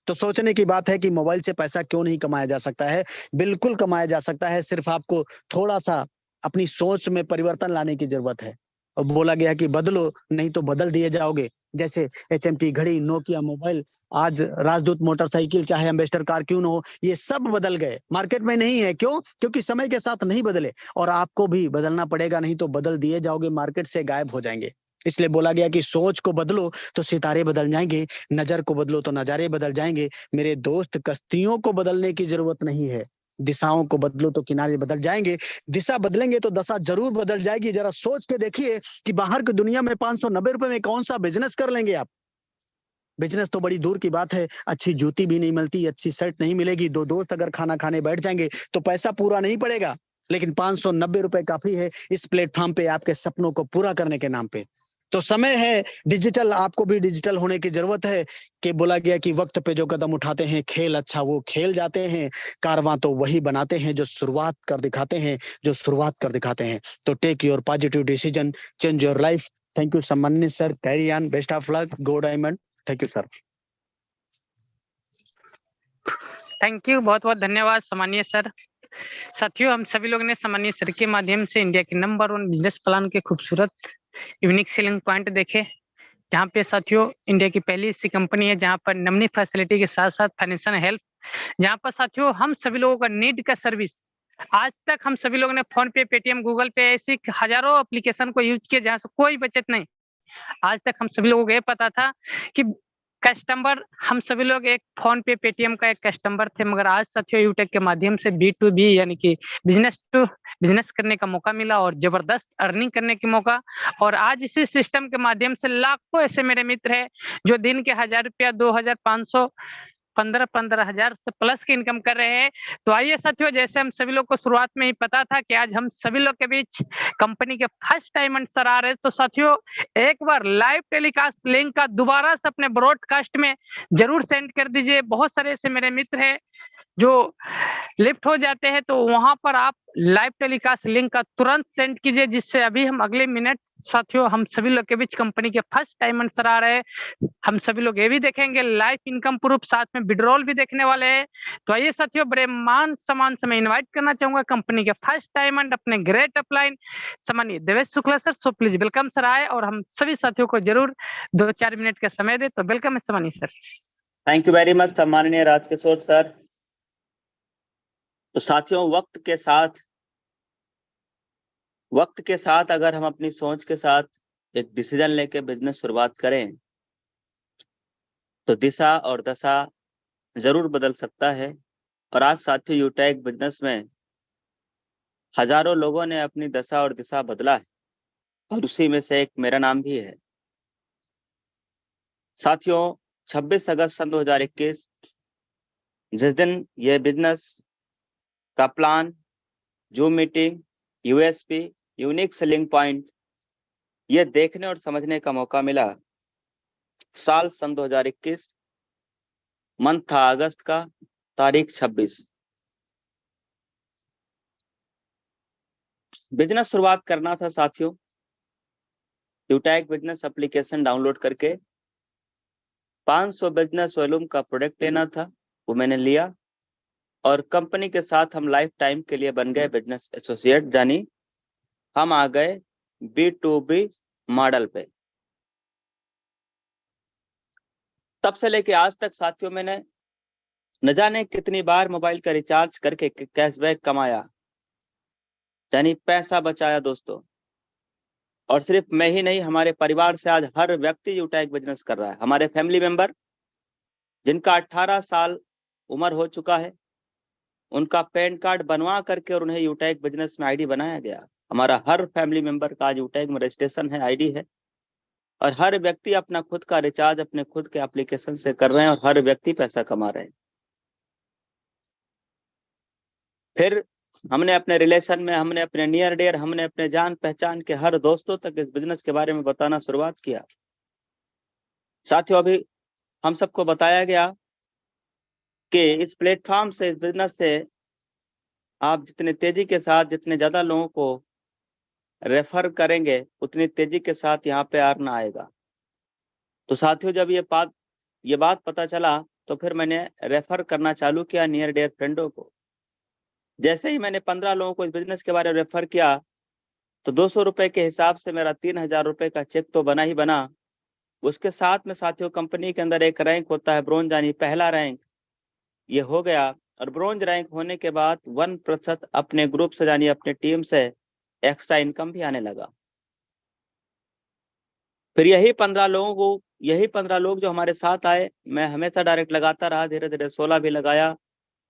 तो सोचने की बात है कि मोबाइल से पैसा क्यों नहीं कमाया जा सकता है। बिल्कुल कमाया जा सकता है, सिर्फ आपको थोड़ा सा अपनी सोच में परिवर्तन लाने की जरूरत है। और बोला गया कि बदलो नहीं तो बदल दिए जाओगे। जैसे एचएमटी घड़ी, नोकिया मोबाइल, आज राजदूत मोटरसाइकिल, चाहे एम्बेसडर कार क्यों ना हो, ये सब बदल गए, मार्केट में नहीं है। क्यों? क्योंकि समय के साथ नहीं बदले, और आपको भी बदलना पड़ेगा, नहीं तो बदल दिए जाओगे, मार्केट से गायब हो जाएंगे। इसलिए बोला गया कि सोच को बदलो तो सितारे बदल जाएंगे, नजर को बदलो तो नजारे बदल जाएंगे। मेरे दोस्त, कश्तियों को बदलने की जरूरत नहीं है, दिशाओं को बदलो तो किनारे बदल जाएंगे। दिशा बदलेंगे तो दशा जरूर बदल जाएगी। जरा सोच के देखिए कि बाहर की दुनिया में 590 रुपए में कौन सा बिजनेस कर लेंगे आप। बिजनेस तो बड़ी दूर की बात है, अच्छी जूती भी नहीं मिलती, अच्छी शर्ट नहीं मिलेगी। दो दोस्त अगर खाना खाने बैठ जाएंगे तो पैसा पूरा नहीं पड़ेगा, लेकिन 590 रुपए काफी है इस प्लेटफॉर्म पे आपके सपनों को पूरा करने के नाम पे। तो समय है डिजिटल, आपको भी डिजिटल होने की जरूरत है। कि बोला गया कि वक्त पे जो कदम उठाते हैं, खेल अच्छा वो खेल जाते हैं, कारवां तो वही बनाते हैं जो शुरुआत कर दिखाते हैं, तो take your positive decision, change your life. Thank you सम्माननीय sir, carry on, best of luck, go diamond. Thank you sir. Thank you, बहुत बहुत धन्यवाद सम्मानीय सर। साथियों, हम सभी लोग ने सम्मानीय सर के माध्यम से इंडिया के नंबर 1 बिजनेस प्लान के खूबसूरत यूनिक सेलिंग पॉइंट देखे। जहाँ पे साथियों इंडिया की पहली ऐसी कंपनी है जहाँ पर नमनी फैसिलिटी के साथ-साथ फाइनेंशियल हेल्प, जहाँ पर साथियों हम सभी लोगों का नीड का सर्विस, आज तक हम सभी लोगों ने फ़ोन पे, पेटीएम, गूगल पे ऐसी हज़ारों एप्लीकेशन को यूज़ किया जहाँ से कोई बचत नहीं। आज तक हम सभी लोगों को ये पता था कि कस्टमर हम सभी लोग एक फ़ोन पे, पेटीएम का एक कस्टमर थे, मगर आज साथियों यूटेक के माध्यम से बी टू बी यानी कि बिज़नेस टू बिज़नेस करने का मौका मिला और ज़बरदस्त अर्निंग करने की मौका। और आज इसी सिस्टम के माध्यम से लाखों ऐसे मेरे मित्र हैं, जो दिन के ₹1000, 2000, 500 15,000 से प्लस की इनकम कर रहे हैं। तो आइए साथियों, जैसे हम सभी लोग को शुरुआत में ही पता था कि आज हम सभी लोग के बीच कंपनी के फर्स्ट टाइम सर आ रहे हैं, तो साथियों एक बार लाइव टेलीकास्ट लिंक का दोबारा से अपने ब्रॉडकास्ट में ज़रूर सेंड कर दीजिए। बहुत सारे ऐसे मेरे मित्र हैं जो लिफ्ट हो जाते हैं, तो वहाँ पर आप लाइव टेलीकास्ट लिंक का तुरंत सेंड कीजिए, जिससे अभी हम अगले मिनट साथियों हम सभी लोग के बीच कंपनी के फर्स्ट टाइम सर आ रहे हैं। हम सभी लोग ये भी देखेंगे लाइव इनकम प्रूफ, साथ में विड्रॉल भी देखने वाले हैं। तो आइए साथियों, बड़े मान-सम्मान से मैं इनवाइट करना चाहूँगा कंपनी के फर्स्ट टाइम अपने ग्रेट अपलाइन सम्मानीय Devesh Shukla sir. So please welcome sir आए और हम सभी साथियों को ज़रूर 2-4 मिनट का समय दें। तो वेलकम सम्मानीय sir. Thank you very much सम्माननीय राजकिशोर सर। तो साथियों, वक्त के साथ अगर हम अपनी सोच के साथ एक डिसीजन लेके बिजनेस शुरुआत करें तो दिशा और दशा जरूर बदल सकता है। और आज साथियों यूटेक बिजनेस में हजारों लोगों ने अपनी दशा और दिशा बदला है और उसी में से एक मेरा नाम भी है। साथियों 26 अगस्त सन 2021 जिस दिन यह बिजनेस का plan, zoom meeting, USP, unique selling point ये देखने और समझने का मौका मिला, साल सन 2021, मंथ था अगस्त का, तारीख 26। बिजनेस शुरुआत करना था साथियों, यूटेक बिजनेस एप्लीकेशन डाउनलोड करके 500 बिजनेस वॉल्यूम का प्रोडक्ट लेना था, वो मैंने लिया और कंपनी के साथ हम लाइफ टाइम के लिए बन गए बिजनेस एसोसिएट, यानी हम आ गए B2B मॉडल पे। तब से लेके आज तक साथियों मैंने न जाने कितनी बार मोबाइल का रिचार्ज करके कैशबैक कमाया, यानी पैसा बचाया दोस्तों। और सिर्फ मैं ही नहीं, हमारे परिवार से आज हर व्यक्ति यूटेक बिजनेस कर रहा है। हमारे फैमिली मेंबर जिनका 18 साल उम्र हो चुका है, उनका पैन कार्ड बनवा करके और उन्हें यूटेक बिजनेस में आईडी बनाया गया। हमारा हर फैमिली मेंबर का आज यूटेक में रजिस्ट्रेशन है, आईडी है और हर व्यक्ति अपना खुद का रिचार्ज अपने खुद के एप्लीकेशन से कर रहे हैं और हर व्यक्ति पैसा कमा रहे हैं। फिर हमने अपने रिलेशन में, हमने अपने नियर डियर, हमने अपने जान पहचान के हर दोस्तों तक इस बिजनेस के बारे में बताना शुरुआत किया। साथियों अभी हम सबको बताया गया कि इस प्लेटफॉर्म से, इस बिजनेस से आप जितने तेजी के साथ, जितने ज्यादा लोगों को रेफर करेंगे उतनी तेजी के साथ यहाँ पे अर्न आएगा। तो साथियों जब ये बात पता चला तो फिर मैंने रेफर करना चालू किया नियर डियर फ्रेंडों को। जैसे ही मैंने 15 लोगों को इस बिजनेस के बारे में रेफर किया तो 200 रुपए के हिसाब से मेरा 3000 रुपए का चेक तो बना ही बना। उसके साथ में साथियों कंपनी के अंदर एक रैंक होता है ब्रोंज, यानी पहला रैंक ये हो गया। और ब्रोंज रैंक होने के बाद 1% अपने ग्रुप से, यानी अपने टीम से एक्स्ट्रा इनकम भी आने लगा। फिर यही 15 लोग जो हमारे साथ आए, मैं हमेशा डायरेक्ट लगाता रहा, धीरे धीरे 16 भी लगाया,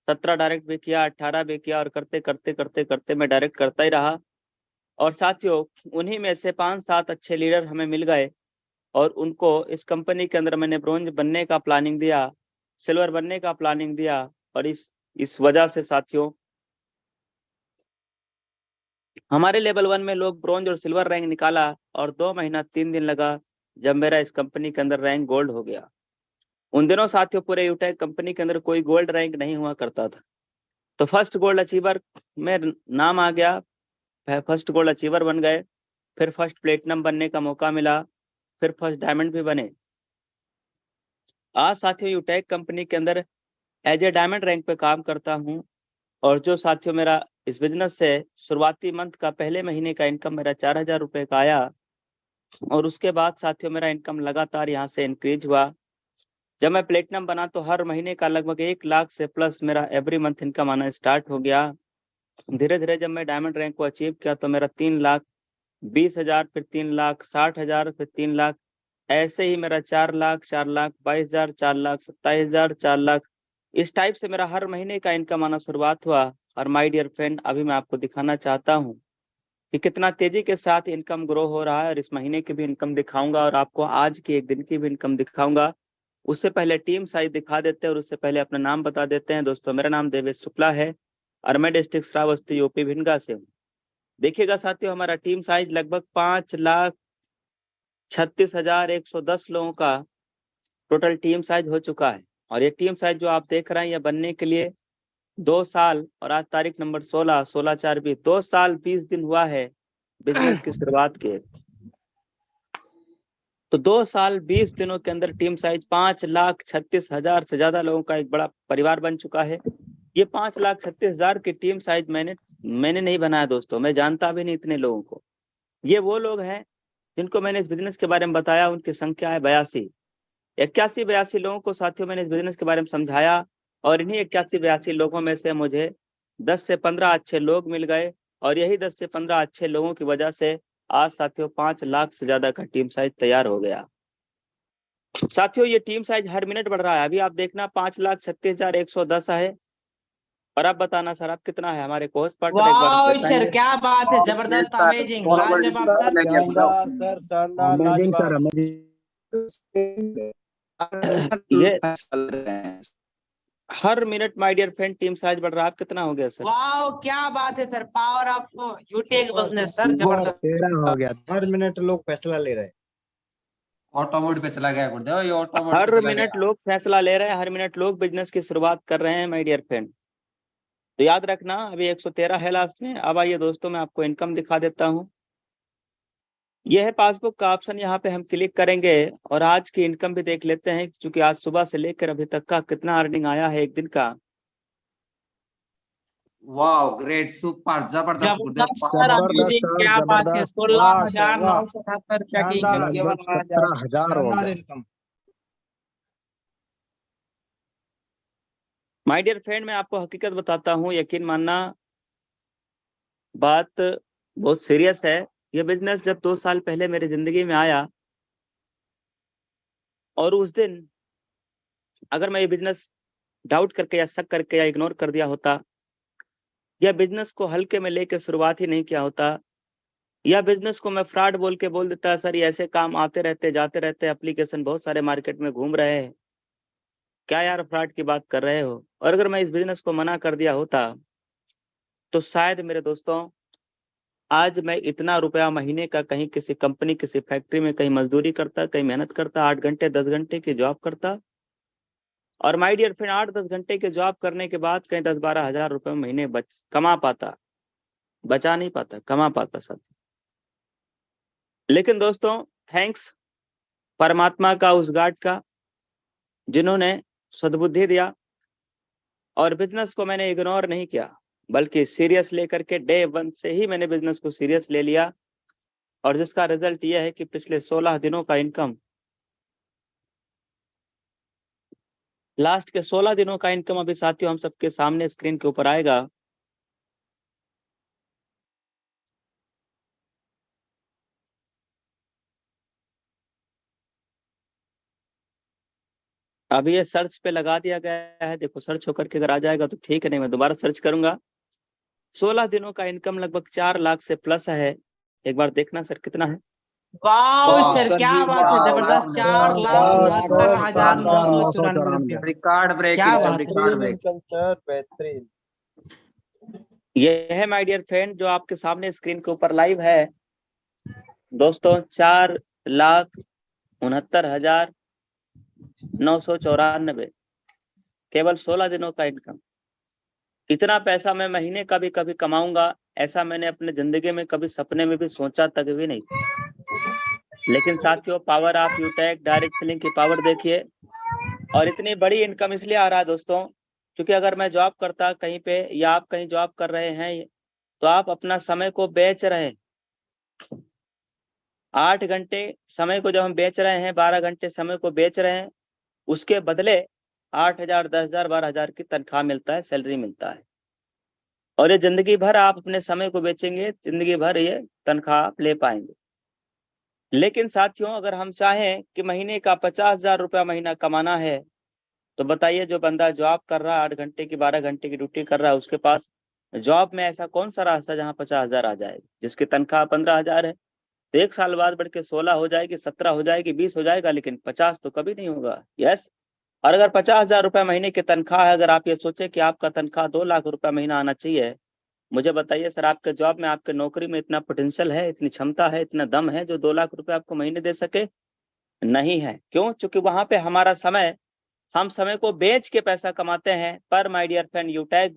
17 डायरेक्ट भी किया, 18 भी किया और करते करते करते करते मैं डायरेक्ट करता ही रहा। और साथियों उन्हीं में से 5-7 अच्छे लीडर हमें मिल गए और उनको इस कंपनी के अंदर मैंने ब्रोंज बनने का प्लानिंग दिया, सिल्वर बनने का प्लानिंग दिया। और इस वजह से साथियों हमारे लेवल 1 में लोग ब्रोंज और सिल्वर रैंक निकाला और 2 महीना 3 दिन लगा जब मेरा इस कंपनी के अंदर रैंक गोल्ड हो गया। उन दिनों साथियों पूरे यूटेक कंपनी के अंदर कोई गोल्ड रैंक नहीं हुआ करता था। तो फर्स्ट गोल्ड अचीवर में नाम आ गया, फर्स्ट गोल्ड अचीवर बन गए, फिर फर्स्ट प्लेटिनम बनने का मौका मिला, फिर फर्स्ट डायमंड भी बने। आज साथियों यूटेक कंपनी के अंदर एज ए डायमंड रैंक पे काम करता हूँ। और जो साथियों मेरा इस बिजनेस से शुरुआती मंथ का पहले महीने का इनकम मेरा 4000 रुपए का आया, और उसके बाद साथियों मेरा इनकम लगातार यहाँ से इंक्रीज हुआ। जब मैं प्लेटिनम बना तो हर महीने का लगभग 1 लाख से प्लस मेरा एवरी मंथ इनकम आना स्टार्ट हो गया। धीरे धीरे जब मैं डायमंड रैंक को अचीव किया तो मेरा 3,20,000, फिर 3,60,000, फिर 3 लाख, ऐसे ही मेरा 4 लाख, 4,22,000, 4,27,000, 4 लाख, इस टाइप से मेरा हर महीने का इनकम आना शुरुआत हुआ। और माय डियर फ्रेंड, अभी मैं आपको दिखाना चाहता हूँ कि कितना तेजी के साथ इनकम ग्रो हो रहा है, और इस महीने की भी इनकम दिखाऊंगा और आपको आज की एक दिन की भी इनकम दिखाऊंगा। उससे पहले टीम साइज दिखा देते हैं और उससे पहले अपना नाम बता देते हैं। दोस्तों, मेरा नाम देवेश शुक्ला है और मैं डिस्ट्रिक्ट श्रावस्ती यूपी भिंडगा से हूँ। देखिएगा साथियों, हमारा टीम साइज लगभग 5,36,110 लोगों का टोटल टीम साइज हो चुका है। और ये टीम साइज जो आप देख रहे हैं, ये बनने के लिए 2 साल और आज तारीख नंबर 16/4/20, 2 साल 20 दिन हुआ है बिजनेस की शुरुआत के। तो 2 साल 20 दिनों के अंदर टीम साइज 5,36,000 से ज्यादा लोगों का एक बड़ा परिवार बन चुका है। ये 5,36,000 की टीम साइज मैंने नहीं बनाया दोस्तों, मैं जानता भी नहीं इतने लोगों को। ये वो लोग हैं जिनको मैंने इस बिजनेस के बारे में बताया, उनकी संख्या है 81 लोगों को साथियों मैंने इस बिजनेस के बारे में समझाया। और इन्हीं 81 लोगों में से मुझे 10 से 15 अच्छे लोग मिल गए, और यही 10 से 15 अच्छे लोगों की वजह से आज साथियों 5 लाख से ज्यादा का टीम साइज तैयार हो गया। साथियों, ये टीम साइज हर मिनट बढ़ रहा है। अभी आप देखना 5,36,110 है। और अब बताना सर, आप कितना है? हमारे कोर्स पार्टनर एक बार वाह सर, बताएंगे। क्या बात है, जबरदस्त, अमेजिंग, लाजवाब सर। शानदार सर, शानदार, अमेजिंग सर, लाजवाब। ये हर minute my dear friend team size बढ़ रहा है। आप कितना हो गया सर? वाह, क्या बात है sir, power of यूटेक business sir, बहुत जबरदस्त। तेरा हो गया। हर मिनट लोग फैसला ले रहे हैं। ऑटो मोड पे चला गया गुरुदेव, ये ऑटो मोड पे हर चला मिनट गया। लोग फैसला ले रहे हैं, हर मिनट लोग बिजनेस की शुरुआत कर रहे हैं माय डियर फ्रेंड। तो याद रखना, अभी 113 है लास्ट में। अब आइए दोस्तों, मैं आपको इनकम दिखा देता हूँ। यह है पासबुक का ऑप्शन, यहाँ पे हम क्लिक करेंगे और आज की इनकम भी देख लेते हैं, क्योंकि आज सुबह से लेकर अभी तक का कितना अर्निंग आया है एक दिन का। वाह, ग्रेट, सुपर, जबरदस्त गुरुदेव। जबरदस्त सर, अमेजिंग, क्या बात है, वाह, 16,977 रुपया की इनकम शानदार, केवल आज। 17,000 हो शानदार गया। इनकम। माय डियर फ्रेंड, मैं आपको हकीकत बताता हूँ, यकीन मानना, बात बहुत सीरियस है। ये बिजनेस जब 2 साल पहले मेरी जिंदगी में आया, और उस दिन अगर मैं ये बिजनेस डाउट करके या शक करके या इग्नोर कर दिया होता, या बिजनेस को हल्के में लेके शुरुआत ही नहीं किया होता, या बिजनेस को मैं फ्रॉड बोल के बोल देता सर ये ऐसे काम आते रहते जाते रहते, एप्लीकेशन बहुत सारे मार्केट में घूम रहे हैं, क्या यार फ्रॉड की बात कर रहे हो, और अगर मैं इस बिजनेस को मना कर दिया होता, तो शायद मेरे दोस्तों आज मैं इतना रुपया महीने का कहीं किसी कंपनी, किसी फैक्ट्री में कहीं मजदूरी करता, कहीं मेहनत करता, 8 घंटे 10 घंटे की जॉब करता। और माय डियर फ्रेंड, 8-10 घंटे की जॉब करने के बाद कहीं 10-12 हजार रुपए महीने कमा पाता, बचा नहीं पाता, कमा पाता सर। लेकिन दोस्तों, थैंक्स परमात्मा का, उस गार्ड का, जिन्होंने सद्बुद्धि दिया, और बिजनेस को मैंने इग्नोर नहीं किया, बल्कि सीरियस लेकर के डे 1 से ही मैंने बिजनेस को सीरियस ले लिया। और जिसका रिजल्ट यह है कि पिछले 16 दिनों का इनकम, लास्ट के 16 दिनों का इनकम अभी साथियों हम सबके सामने स्क्रीन के ऊपर आएगा। अभी ये सर्च पे लगा दिया गया है, देखो सर्च होकर के अगर आ जाएगा तो ठीक है, नहीं मैं दोबारा सर्च करूंगा। 16 दिनों का इनकम लगभग 4 लाख से प्लस है। एक बार देखना सर कितना है। वाह सर, सर, क्या ये बात है, जबरदस्त, वाह, 4,69,994 रुपया। रिकॉर्ड ब्रेक क्या इनकम, बात है। Record break. इनकम सर, बेहतरीन। ये है माय डियर फ्रेंड जो आपके सामने स्क्रीन के ऊपर लाइव है दोस्तों, 4,69,994 केवल 16 दिनों का इनकम। इतना पैसा मैं महीने का भी कभी कमाऊंगा, ऐसा मैंने अपने जिंदगी में कभी सपने में भी सोचा तक भी नहीं। लेकिन साथियों, पावर ऑफ यूटेक, डायरेक्ट सेलिंग की पावर देखिए। और इतनी बड़ी इनकम इसलिए आ रहा है दोस्तों, क्योंकि अगर मैं जॉब करता कहीं पे, या आप कहीं जॉब कर रहे हैं, तो आप अपना समय को बेच रहे हैं। 8 घंटे समय को जब हम बेच रहे हैं, 12 घंटे समय को बेच रहे हैं, उसके बदले 8,000, 10,000, 12,000 की तनख्वाह मिलता है, सैलरी मिलता है। और ये जिंदगी भर आप अपने समय को बेचेंगे, जिंदगी भर ये तनख्वाह आप ले पाएंगे। लेकिन साथियों, अगर हम चाहें कि महीने का 50,000 रुपया महीना कमाना है, तो बताइए जो बंदा जॉब कर रहा है, 8 घंटे की 12 घंटे की ड्यूटी कर रहा है, उसके पास जॉब में ऐसा कौन सा रास्ता जहाँ 50,000 आ जाएगी? जिसकी तनख्वाह 15,000 है, तो 1 साल बाद बढ़ के 16 हो जाएगी, 17 हो जाएगी, 20 हो जाएगा, लेकिन 50 तो कभी नहीं होगा। यस। और अगर 50,000 रुपया महीने की तनख्वाह है, अगर आप ये सोचे कि आपका तनख्वाह 2 लाख रुपया महीना आना चाहिए, मुझे बताइए सर, आपके जॉब में, आपके नौकरी में इतना पोटेंशियल है, इतनी क्षमता है, इतना दम है जो 2 लाख रुपए आपको महीने दे सके? नहीं है। क्यों? क्योंकि वहां पे हमारा समय, हम समय को बेच के पैसा कमाते हैं। पर my dear friend, Utech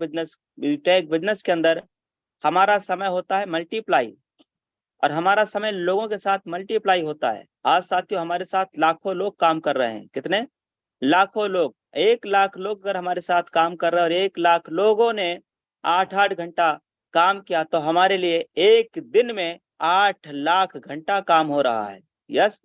business के अंदर हमारा समय होता है मल्टीप्लाई, और हमारा समय लोगों के साथ मल्टीप्लाई होता है। आज साथियों, हमारे साथ लाखों लोग काम कर रहे हैं। कितने? लाखों लोग। 1 लाख लोग अगर हमारे साथ काम कर रहे हैं और 1 लाख लोगों ने 8-8 घंटा काम किया, तो हमारे लिए एक दिन में 8 लाख घंटा काम हो रहा है। यस।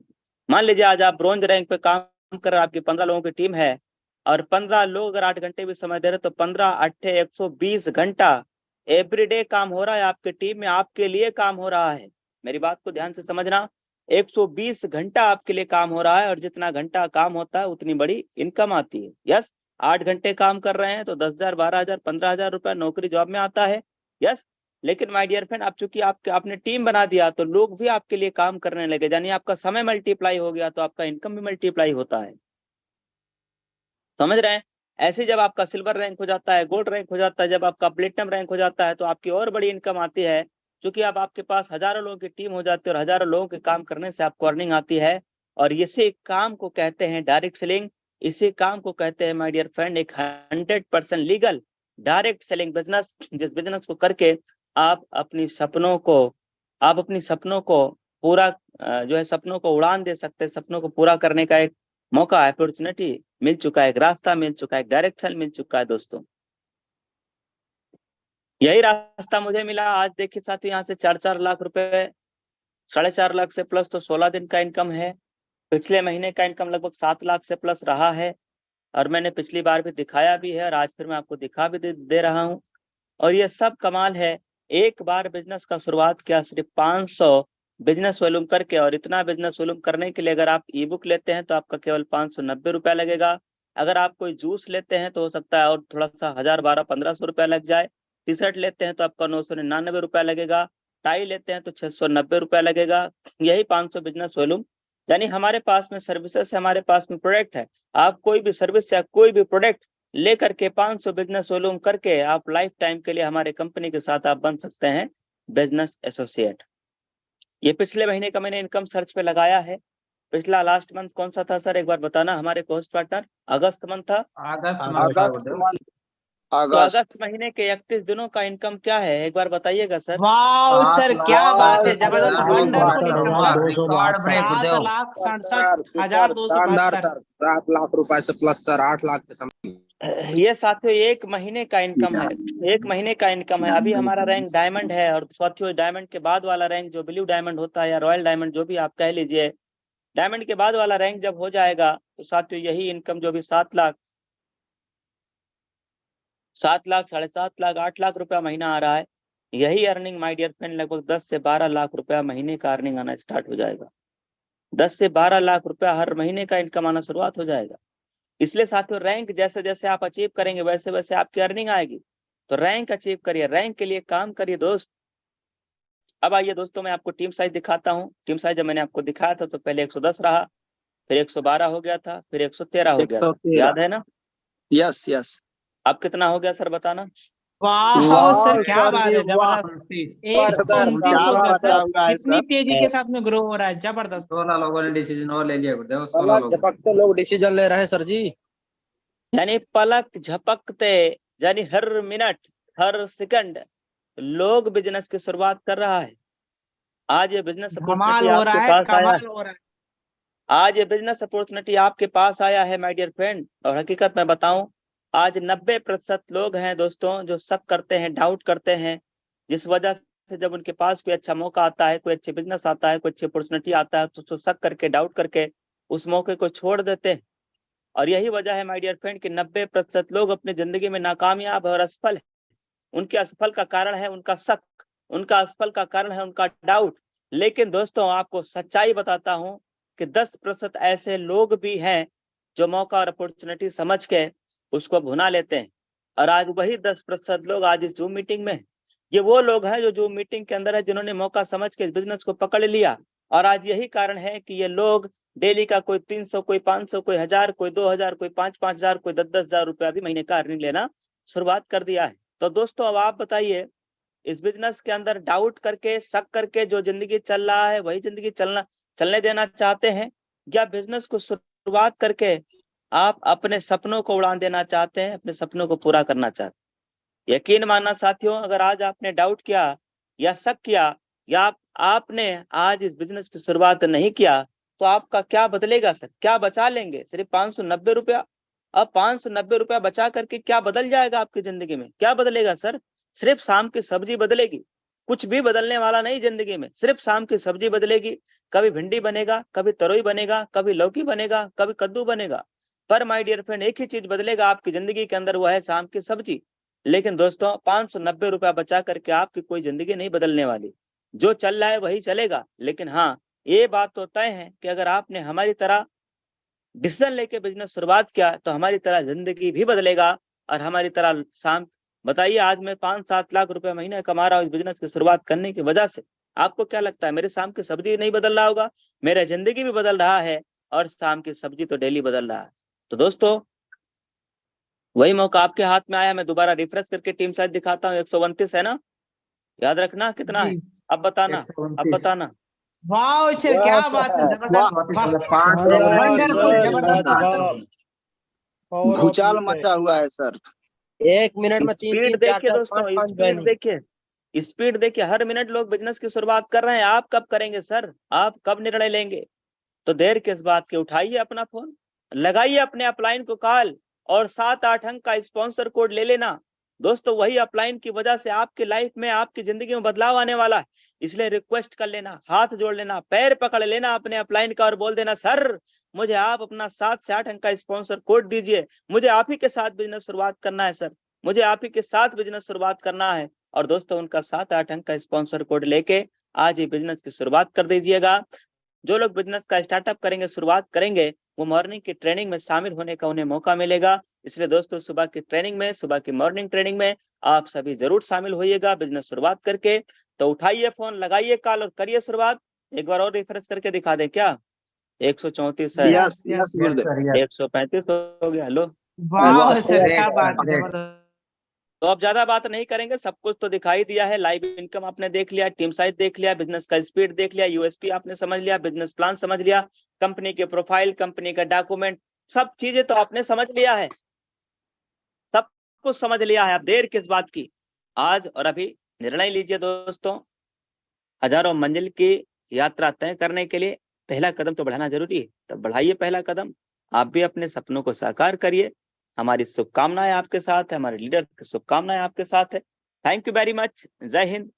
मान लीजिए आज आप ब्रोंज रैंक पे काम कर रहे हैं, आपकी 15 लोगों की टीम है, और 15 लोग अगर 8 घंटे भी समय दे रहे, तो 15 8 120 घंटा एवरीडे काम हो रहा है आपकी टीम में, आपके लिए काम हो रहा है। मेरी बात को ध्यान से समझना, 120 घंटा आपके लिए काम हो रहा है, और जितना घंटा काम होता है उतनी बड़ी इनकम आती है। यस। 8 घंटे काम कर रहे हैं तो 10,000, 12,000, 15,000 रुपया नौकरी जॉब में आता है। यस। लेकिन माय डियर फ्रेंड, आप चूंकि आपने टीम बना दिया, तो लोग भी आपके लिए काम करने लगे, यानी आपका समय मल्टीप्लाई हो गया, तो आपका इनकम भी मल्टीप्लाई होता है। समझ रहे हैं? ऐसे जब आपका सिल्वर रैंक हो जाता है, गोल्ड रैंक हो जाता है, जब आपका प्लेटिनम रैंक हो जाता है, तो आपकी और बड़ी इनकम आती है, क्योंकि अब आपके पास हजारों लोगों की टीम हो जाती है, और हजारों लोगों के काम करने से आपको अर्निंग आती है। और इसी काम को कहते हैं डायरेक्ट सेलिंग। इसी काम को कहते हैं माय डियर फ्रेंड एक 100% लीगल डायरेक्ट सेलिंग बिजनेस, जिस बिजनेस को करके आप अपनी सपनों को पूरा जो है सपनों को उड़ान दे सकते हैं। सपनों को पूरा करने का एक मौका, अपॉर्चुनिटी मिल चुका है, एक रास्ता मिल चुका है, एक डायरेक्शन मिल चुका है दोस्तों। यही रास्ता मुझे मिला। आज देखिए साथियों, यहाँ से 4-4 लाख रुपए, 4.5 लाख से प्लस तो 16 दिन का इनकम है। पिछले महीने का इनकम लगभग 7 लाख से प्लस रहा है, और मैंने पिछली बार भी दिखाया भी है, और आज फिर मैं आपको दिखा भी दे रहा हूँ। और ये सब कमाल है। एक बार बिजनेस का शुरुआत किया, सिर्फ 500 बिजनेस वॉल्यूम करके, और इतना बिजनेस वॉल्यूम करने के लिए अगर आप ई बुक लेते हैं तो आपका केवल 590 रुपया लगेगा। अगर आप कोई जूस लेते हैं तो हो सकता है और थोड़ा सा 1000, 1200-1500 रुपया लग जाए। टी शर्ट लेते हैं तो आपका 999 रुपया लगेगा। टाई लेते हैं तो 690 रुपया लगेगा। यही 500 बिजनेस वॉल्यूम। यानी हमारे पास में सर्विसेज है, हमारे पास में प्रोडक्ट है। आप कोई भी सर्विस या कोई भी प्रोडक्ट लेकर के 500 बिजनेस वॉल्यूम करके आप लाइफ टाइम के लिए हमारे कंपनी के साथ आप बन सकते हैं बिजनेस एसोसिएट। ये पिछले महीने का मैंने इनकम सर्च पे लगाया है। पिछला लास्ट मंथ कौन सा था सर, एक बार बताना हमारे कोस्ट पार्टनर? अगस्त मंथ था। तो अगस्त महीने के 31 दिनों का इनकम क्या है, एक बार बताइएगा सर। वाओ सर, क्या बात है, जबरदस्त, wonderful income sir. Record break 7,67,272। 7 lakh रुपए से प्लस सर, 8 लाख के समथिंग। ये साथियों 1 महीने का इनकम है, 1 महीने का इनकम है। अभी हमारा रैंक डायमंड है, और साथियों डायमंड के बाद वाला रैंक जो ब्लू डायमंड होता है, या रॉयल डायमंड जो भी आप कह लीजिए, डायमंड के बाद वाला रैंक जब हो जाएगा, तो साथियों यही इनकम जो भी 7 लाख, 7 लाख, 7.5 लाख, 8 लाख रुपया महीना आ रहा है, यही अर्निंग माय डियर फ्रेंड लगभग 10 से 12 लाख रुपया महीने का अर्निंग आना स्टार्ट हो जाएगा। 10 से 12 लाख रुपया हर महीने का इनकम आना शुरुआत हो जाएगा। इसलिए साथियों रैंक जैसे जैसे आप अचीव करेंगे, वैसे वैसे आपकी अर्निंग आएगी। तो रैंक अचीव करिए, रैंक के लिए काम करिए दोस्त। अब आइए दोस्तों, मैं आपको टीम साइज दिखाता हूँ। टीम साइज जब मैंने आपको दिखाया था तो पहले 110 रहा, फिर 112 हो गया था, फिर 113 हो गया था, याद है ना? Yes yes. अब कितना हो गया सर, बताना। वाह सर, क्या बात है, जबरदस्त। 129 हो गया सर। कितनी तेजी के साथ में ग्रो हो रहा है, जबरदस्त। 16 लोगों ने डिसीजन और ले लिया गुरुदेव, 16 लोग डिसीजन ले रहे हैं सर जी। यानी पलक झपकते, यानी हर मिनट, हर सेकंड लोग बिजनेस की शुरुआत कर रहा है। आज ये बिजनेस कमाल हो रहा है, कमाल हो रहा है। आज ये बिजनेस अपॉर्चुनिटी आपके पास आया है माय डियर फ्रेंड। और हकीकत में बताऊं, आज 90% लोग हैं दोस्तों जो शक करते हैं, डाउट करते हैं, जिस वजह से जब उनके पास कोई अच्छा मौका आता है, कोई अच्छे बिजनेस आता है, कोई अच्छी अपॉर्चुनिटी आता है, तो उसको शक करके, डाउट करके उस मौके को छोड़ देते हैं। और यही वजह है माय डियर फ्रेंड कि 90% लोग अपनी जिंदगी में नाकामयाब और असफल है। उनके असफल का कारण है उनका शक, उनका असफल का कारण है उनका डाउट। लेकिन दोस्तों, आपको सच्चाई बताता हूं कि 10% ऐसे लोग भी हैं जो मौका और अपॉर्चुनिटी समझ के उसको भुना लेते हैं। और आज वही 10% लोग आज इस जूम मीटिंग में, ये वो लोग हैं जो जूम मीटिंग के अंदर है, जिन्होंने मौका समझ के इस बिजनेस को पकड़ लिया। और आज यही कारण है कि ये लोग डेली का कोई 300, कोई 500, कोई 1000, कोई 2000, कोई 5-5 हजार, कोई 10-10 हजार रुपया भी महीने का अर्निंग लेना शुरुआत कर दिया है। तो दोस्तों, अब आप बताइए, इस बिजनेस के अंदर डाउट करके, शक करके जो जिंदगी चल रहा है वही जिंदगी चलने देना चाहते हैं, या बिजनेस को शुरुआत करके आप अपने सपनों को उड़ान देना चाहते हैं, अपने सपनों को पूरा करना चाहते हैं? यकीन मानना साथियों, अगर आज आपने डाउट किया या शक किया, या आपने आज इस बिजनेस की शुरुआत नहीं किया, तो आपका क्या बदलेगा सर? क्या बचा लेंगे? सिर्फ 590 रुपया। अब 590 रुपया बचा करके क्या बदल जाएगा आपकी जिंदगी में? क्या बदलेगा सर? सिर्फ शाम की सब्जी बदलेगी, कुछ भी बदलने वाला नहीं जिंदगी में। सिर्फ शाम की सब्जी बदलेगी, कभी भिंडी बनेगा, कभी तरोई बनेगा, कभी लौकी बनेगा, कभी कद्दू बनेगा। पर माय डियर फ्रेंड, एक ही चीज बदलेगा आपकी जिंदगी के अंदर, वो है शाम की सब्जी। लेकिन दोस्तों, 590 रुपया बचा करके आपकी कोई जिंदगी नहीं बदलने वाली। जो चल रहा है वही चलेगा। लेकिन हाँ, ये बात तो तय है कि अगर आपने हमारी तरह डिसीजन लेके बिजनेस शुरुआत किया, तो हमारी तरह जिंदगी भी बदलेगा। और हमारी तरह शाम, बताइए, आज मैं 5-7 लाख रुपए महीने कमा रहा हूँ इस बिजनेस की शुरुआत करने की वजह से। आपको क्या लगता है, मेरे शाम की सब्जी नहीं बदल रहा होगा? मेरा जिंदगी भी बदल रहा है, और शाम की सब्जी तो डेली बदल रहा है। तो दोस्तों, वही मौका आपके हाथ में आया। मैं दोबारा रिफ्रेश करके टीम साइज दिखाता हूँ। 129 है ना? याद रखना कितना है। जी, अब बताना, अब 129। बताना। वाह सर, क्या बात है, जबरदस्त, वाह, वंडरफुल, जबरदस्त। भूचाल मचा हुआ है सर। 1 मिनट में 3-3, स्पीड देखिए 4-4, दोस्तों, 5-5 स्पीड ज्वाइनिंग। देखिए, स्पीड देखिए। हर मिनट लोग बिजनेस की शुरुआत कर रहे हैं। आप कब करेंगे सर? आप कब निर्णय लेंगे? तो देर किस बात की, उठाइए अपना फोन, लगाइए अपने अपलाइन को कॉल, और 7-8 अंक का स्पॉन्सर कोड ले लेना। दोस्तों, वही अपलाइन की वजह से आपकी लाइफ में, आपकी जिंदगी में बदलाव आने वाला है। इसलिए रिक्वेस्ट कर लेना, हाथ जोड़ लेना, पैर पकड़ लेना अपने अपलाइन का, और बोल देना, सर मुझे आप अपना 7 से 8 अंक का स्पॉन्सर कोड दीजिए। मुझे आप ही के साथ बिजनेस शुरुआत करना है सर, मुझे आप ही के साथ बिजनेस शुरुआत करना है। और दोस्तों, उनका 7-8 अंक का स्पॉन्सर कोड लेके आज ही बिजनेस की शुरुआत कर दीजिएगा। जो लोग बिजनेस का स्टार्टअप करेंगे, शुरुआत करेंगे, वो मॉर्निंग की ट्रेनिंग में शामिल होने का उन्हें मौका मिलेगा। इसलिए दोस्तों, सुबह की ट्रेनिंग में, सुबह की मॉर्निंग ट्रेनिंग में आप सभी जरूर शामिल होइएगा बिजनेस शुरुआत करके। तो उठाइए फोन, लगाइए कॉल और करिए शुरुआत। एक बार और रिफ्रेश करके दिखा दें क्या? 134 है, यस यस बोल दे। 135 हो गया। लो, वाह सर, क्या बात है, जबरदस्त। तो अब ज्यादा बात नहीं करेंगे, सब कुछ तो दिखाई दिया है। लाइव इनकम आपने देख लिया, टीम साइज देख लिया, बिजनेस का स्पीड देख लिया, यूएसपी आपने समझ लिया, बिजनेस प्लान समझ लिया, कंपनी के प्रोफाइल, कंपनी का डॉक्यूमेंट, सब चीजें तो आपने समझ लिया है, सब कुछ समझ लिया है। अब देर किस बात की, आज और अभी निर्णय लीजिए दोस्तों। हजारों मंजिल की यात्रा तय करने के लिए पहला कदम तो बढ़ाना जरूरी है, तो बढ़ाइए पहला कदम। आप भी अपने सपनों को साकार करिए। हमारी शुभकामनाएं आपके साथ है, हमारे लीडर की शुभकामनाएं आपके साथ है। Thank you very much. जय हिंद,